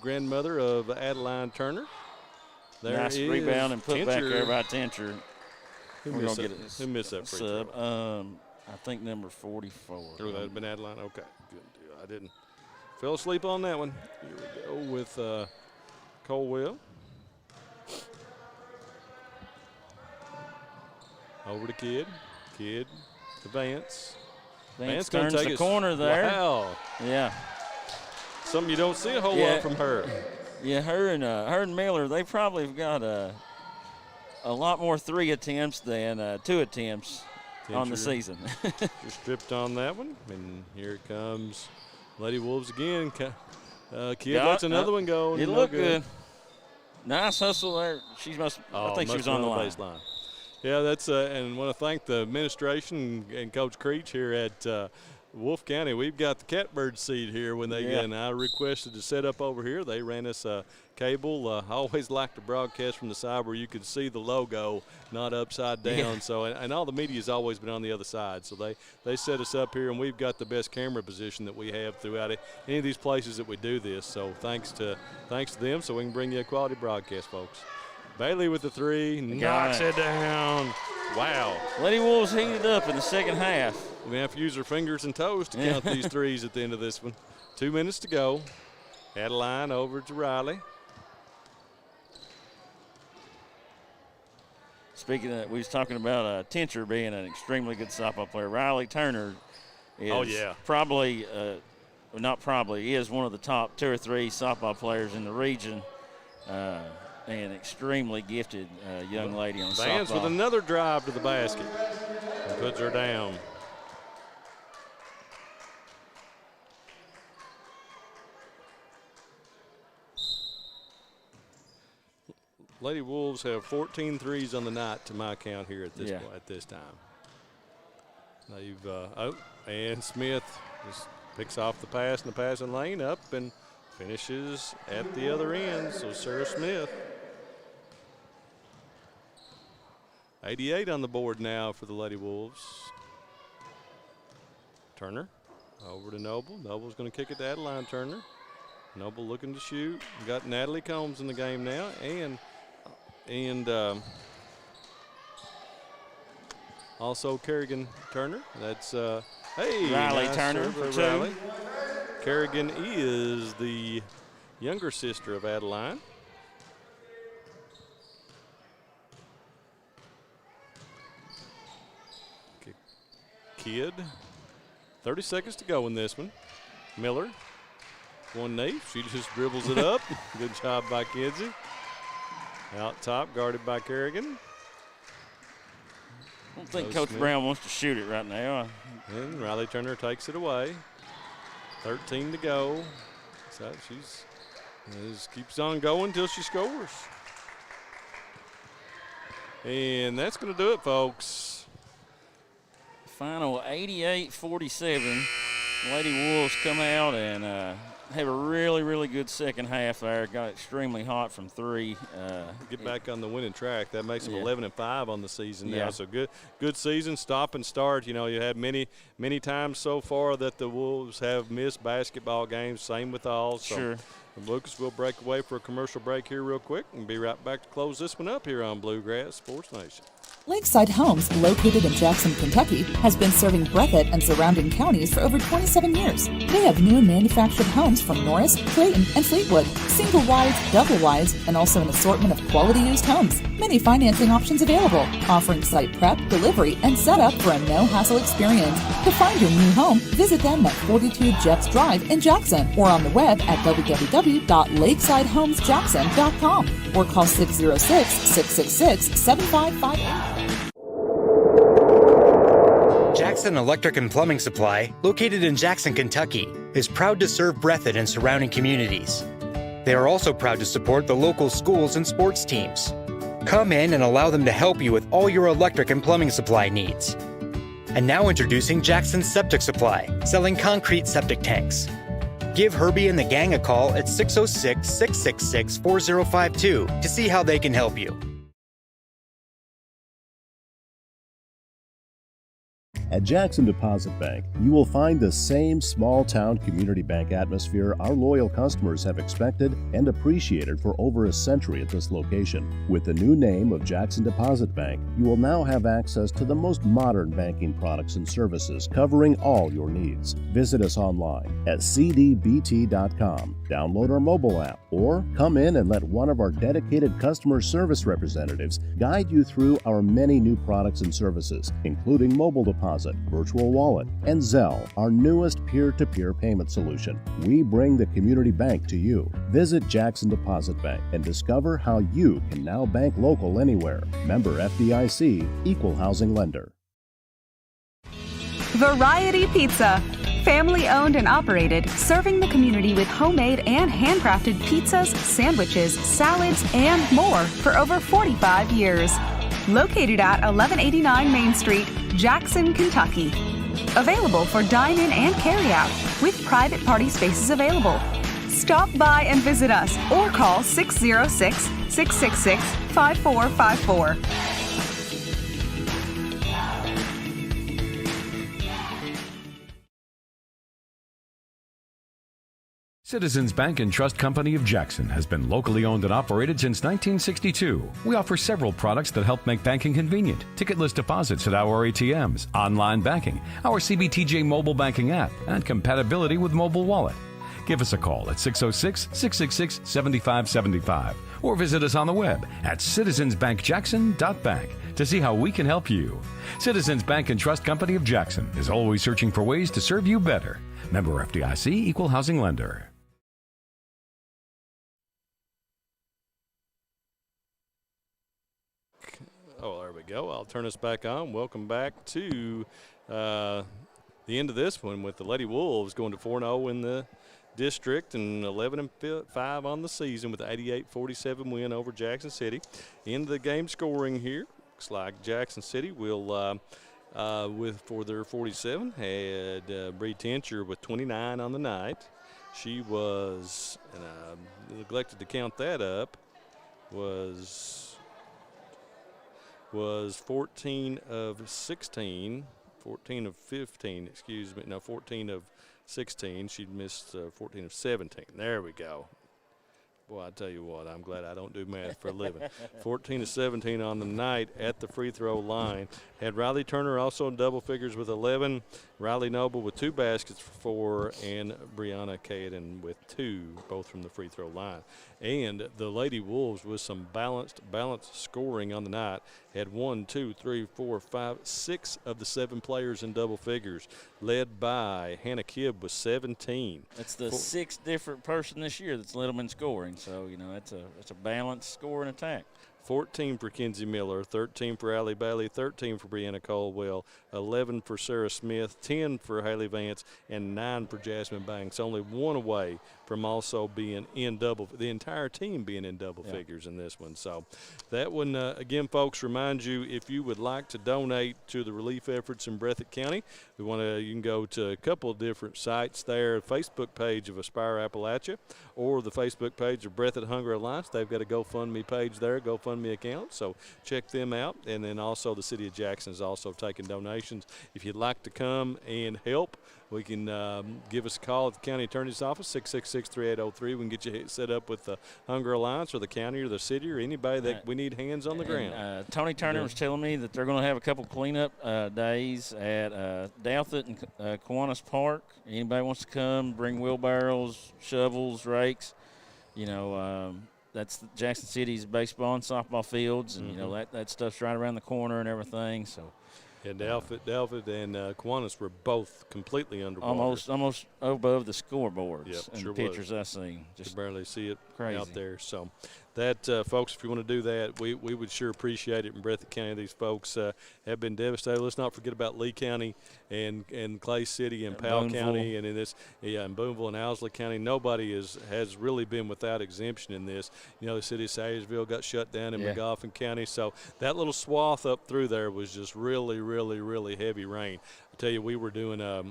grandmother of Adeline Turner. There nice is rebound and put back Tincher. there by Tincher. Who We're missed going that? to get Who missed that free sub. throw? I think number 44. Oh, that would have been Adeline? Okay, good deal. I didn't. Fell asleep on that one. Here we go with Colwell. Over to Kidd. Kidd to Vance. Vance gonna turns take the it. corner there. Wow. Yeah. Something you don't see a whole lot from her. Yeah, her and Miller, they probably have got a lot more 3 attempts than 2 attempts on the season. Just stripped on that one, and here it comes Lady Wolves again. Kidd lets another one go. It looked good. Nice hustle there. I think she was on the baseline. Yeah, that's and want to thank the administration and Coach Creech here at Wolfe County. We've got the catbird seat here when they get in. I requested to set up over here. They ran us a cable. I always liked to broadcast from the side where you could see the logo, not upside down. Yeah. So and all the media's always been on the other side. So they set us up here, and we've got the best camera position that we have throughout any of these places that we do this. So thanks to them, so we can bring you a quality broadcast, folks. Bailey with the 3, knocks it down. Wow. Lady Wolves heated up in the second half. We're going to have to use our fingers and toes to count these 3s at the end of this one. 2 minutes to go. Adeline over to Riley. Speaking of, we was talking about Tincher being an extremely good softball player. Riley Turner is probably, not probably, is one of the top 2 or 3 softball players in the region. And extremely gifted young lady on Vance softball. with another drive to the basket and puts her down. Lady Wolves have 14 threes on the night to my count here at this time. They've and Smith just picks off the pass in the passing lane up and finishes at the other end. So Sarah Smith. 88 on the board now for the Lady Wolves. Turner over to Noble. Noble's going to kick it to Adeline Turner. Noble looking to shoot. We got Natalie Combs in the game now, and also Kerrigan Turner. That's Riley nice Turner for 2. Riley. Kerrigan is the younger sister of Adeline. Kidd. 30 seconds to go in this one. Miller. One knee. She just dribbles it up. Good job by Kinsey. Out top, guarded by Kerrigan. I don't think Coach Brown wants to shoot it right now. And Riley Turner takes it away. 13 to go. So she keeps on going until she scores. And that's going to do it, folks. Final 88-47. Lady Wolves come out and have a really, really good second half there. Got extremely hot from 3. Get back on the winning track. That makes them 11-5 on the season now. Yeah. So good season. Stop and start. You know, you had many times so far that the Wolves have missed basketball games. Same with all. So Sure. Lucas, we'll break away for a commercial break here real quick and be right back to close this one up here on Bluegrass Sports Nation. Lakeside Homes, located in Jakson, Kentucky, has been serving Breathitt and surrounding counties for over 27 years. They have new and manufactured homes from Norris, Clayton, and Fleetwood, single wides, double wides, and also an assortment of quality used homes. Many financing options available, offering site prep, delivery, and setup for a no-hassle experience. To find your new home, visit them at 42 Jeffs Drive in Jakson or on the web at www.lakesidehomesjakson.com or call 606-666-7558. Jakson Electric and Plumbing Supply, located in Jakson, Kentucky, is proud to serve Breathitt and surrounding communities. They are also proud to support the local schools and sports teams. Come in and allow them to help you with all your electric and plumbing supply needs. And now introducing Jakson Septic Supply, selling concrete septic tanks. Give Herbie and the gang a call at 606-666-4052 to see how they can help you. At Jakson Deposit Bank, you will find the same small-town community bank atmosphere our loyal customers have expected and appreciated for over a century at this location. With the new name of Jakson Deposit Bank, you will now have access to the most modern banking products and services covering all your needs. Visit us online at cdbt.com, download our mobile app, or come in and let one of our dedicated customer service representatives guide you through our many new products and services, including mobile deposit, virtual wallet, and Zelle, our newest peer-to-peer payment solution. We bring the community bank to you. Visit Jakson Deposit Bank and discover how you can now bank local anywhere. Member FDIC, Equal Housing Lender. Variety Pizza. Family owned and operated, serving the community with homemade and handcrafted pizzas, sandwiches, salads, and more for over 45 years. Located at 1189 Main Street, Jakson, Kentucky. Available for dine-in and carry-out, with private party spaces available. Stop by and visit us or call 606-666-5454. Citizens Bank and Trust Company of Jakson has been locally owned and operated since 1962. We offer several products that help make banking convenient. Ticketless deposits at our ATMs, online banking, our CBTJ mobile banking app, and compatibility with mobile wallet. Give us a call at 606-666-7575 or visit us on the web at citizensbankjakson.bank to see how we can help you. Citizens Bank and Trust Company of Jakson is always searching for ways to serve you better. Member FDIC, Equal Housing Lender. Oh, there we go. I'll turn us back on. Welcome back to the end of this one with the Lady Wolves going to 4-0 in the district and 11-5 on the season with an 88-47 win over Jackson City. End of the game scoring here. Looks like Jackson City will, for their 47, had Bree Tincher with 29 on the night. She was, and I neglected to count that up, was 14 of 16, 14 of 15, excuse me, no, 14 of 16. She missed 14 of 17. There we go. Boy, I tell you what, I'm glad I don't do math for a living. 14 of 17 on the night at the free throw line. Had Riley Turner also in double figures with 11, Riley Noble with 2 baskets for 4, and Brianna Caden with 2, both from the free throw line. And the Lady Wolves with some balanced scoring on the night. Had 1, 2, 3, 4, 5, 6 of the 7 players in double figures, led by Hannah Kibb with 17. That's the 6th different person this year that's led them in scoring. So, you know, it's a balanced score and attack. 14 for Kenzie Miller, 13 for Allie Bailey, 13 for Brianna Colwell, 11 for Sarah Smith, 10 for Haley Vance, and 9 for Jasmine Banks. Only one away from also being in double, the entire team being in double figures in this one. So that one, again, folks, remind you, if you would like to donate to the relief efforts in Breathitt County, you can go to a couple of different sites there, Facebook page of Aspire Appalachia or the Facebook page of Breathitt Hunger Alliance. They've got a GoFundMe page there, GoFundMe account, so check them out. And then also the City of Jackson is also taking donations. If you'd like to come and help, we can give us a call at the county attorney's office, 666-3803. We can get you set up with the Hunger Alliance or the county or the city or anybody that we need hands on the ground. Tony Turner was telling me that they're going to have a couple cleanup days at Douthit and Kiwanis Park. Anybody wants to come, bring wheelbarrows, shovels, rakes, you know, that's Jackson City's baseball and softball fields, and, you know, that stuff's right around the corner and everything, so. And Douthit and Kiwanis were both completely underwater. Almost above the scoreboards. Yep, and sure the pictures I see. Just barely see it crazy out there. So that, folks, if you want to do that, we would sure appreciate it in Breathitt County. These folks have been devastated. Let's not forget about Lee County and Clay City and Powell County and in Boonville and Owsley County. Nobody has really been without exemption in this. You know, the city of Sayersville got shut down in McGoffin County. So that little swath up through there was just really, really, really heavy rain. I tell you, we were doing a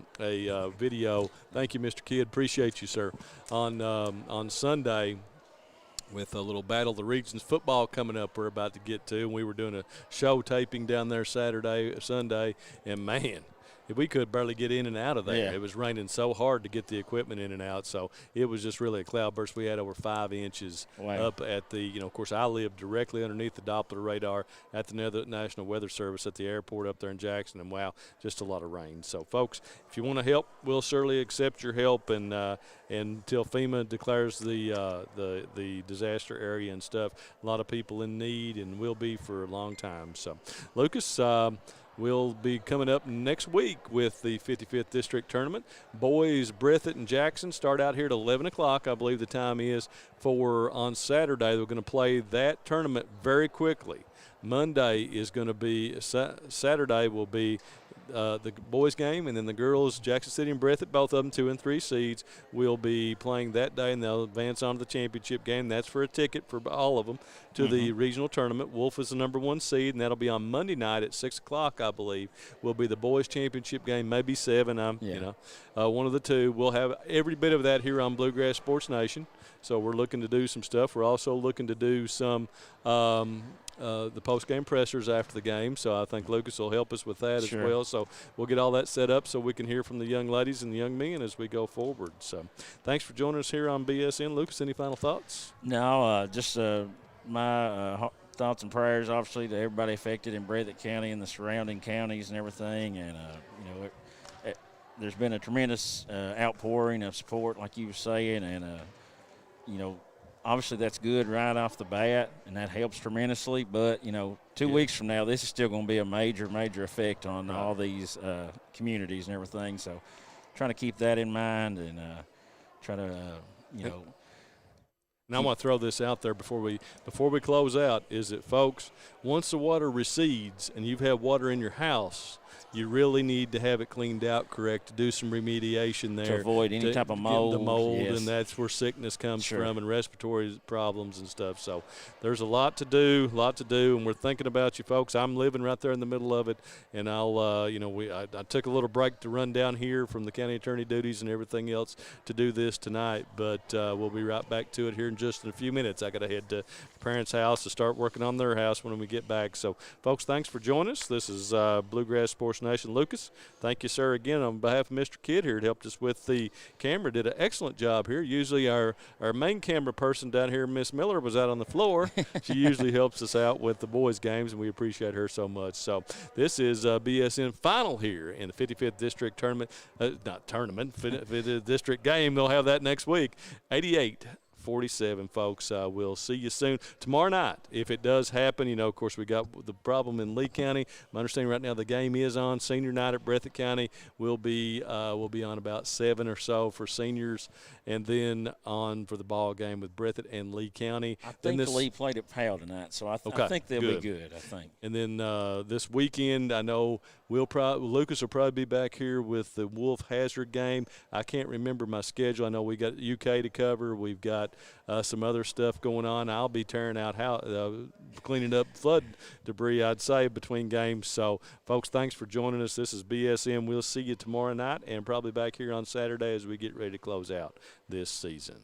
video. Thank you, Mr. Kidd. Appreciate you, sir. On Sunday, with a little Battle of the Regions football coming up we're about to get to. And we were doing a show taping down there Sunday, and, man, we could barely get in and out of there. Yeah. It was raining so hard to get the equipment in and out, so it was just really a cloudburst. We had over 5 inches up at the, of course, I live directly underneath the Doppler radar at the National Weather Service at the airport up there in Jakson, and wow, just a lot of rain. So, folks, if you want to help, we'll certainly accept your help, and until FEMA declares the disaster area and stuff, a lot of people in need, and will be for a long time. So, Lucas, we'll be coming up next week with the 55th District Tournament. Boys, Breathitt and Jakson start out here at 11 o'clock, I believe the time is, for on Saturday. They're going to play that tournament very quickly. Monday is going to be, Saturday will be the boys' game, and then the girls, Jackson City and Breathitt, both of them 2 and 3 seeds, will be playing that day, and they'll advance on to the championship game. That's for a ticket for all of them to the regional tournament. Wolfe is the number 1 seed, and that'll be on Monday night at 6 o'clock, I believe, will be the boys' championship game, maybe 7. One of the two. We'll have every bit of that here on Bluegrass Sports Nation. So we're looking to do some stuff. We're also looking to do some the post-game pressers after the game, so I think Lucas will help us with that as well. So we'll get all that set up so we can hear from the young ladies and the young men as we go forward. So thanks for joining us here on BSN. Lucas, any final thoughts? No, just my thoughts and prayers, obviously, to everybody affected in Breathitt County and the surrounding counties and everything. And, there's been a tremendous outpouring of support, like you were saying, and, obviously that's good right off the bat, and that helps tremendously. But, 2 weeks from now, this is still going to be a major, major effect on all these communities and everything. So trying to keep that in mind and try to, And I want to throw this out there before we close out, is that, folks, once the water recedes and you've had water in your house, you really need to have it cleaned out correct, to do some remediation there. To avoid any type of mold. The mold, yes. And that's where sickness comes from, and respiratory problems and stuff. So there's a lot to do, and we're thinking about you folks. I'm living right there in the middle of it, and I'll, I took a little break to run down here from the county attorney duties and everything else to do this tonight, but we'll be right back to it here in just a few minutes. I got to head to parents' house to start working on their house when we get back. So, folks, thanks for joining us. This is Bluegrass Sports Nation. Lucas, thank you, sir, again on behalf of Mr. Kidd here. It helped us with the camera. Did an excellent job here. Usually our main camera person down here, Miss Miller, was out on the floor. She usually helps us out with the boys' games, and we appreciate her so much. So this is BSN final here in the 55th District Tournament. Not tournament, 55th District game. They'll have that next week. 88-47, folks. We'll see you soon. Tomorrow night, if it does happen, of course, we got the problem in Lee County. My understanding right now the game is on. Senior night at Breathitt County will be on about 7 or so for seniors, and then on for the ball game with Breathitt and Lee County. I think Lee played at Powell tonight, so I think they'll be good, I think. And then this weekend, I know Lucas will probably be back here with the Wolfe Hazard game. I can't remember my schedule. I know we got UK to cover. We've got some other stuff going on. I'll be tearing out cleaning up flood debris, I'd say, between games. So, folks, thanks for joining us. This is BSM. We'll see you tomorrow night and probably back here on Saturday as we get ready to close out this season.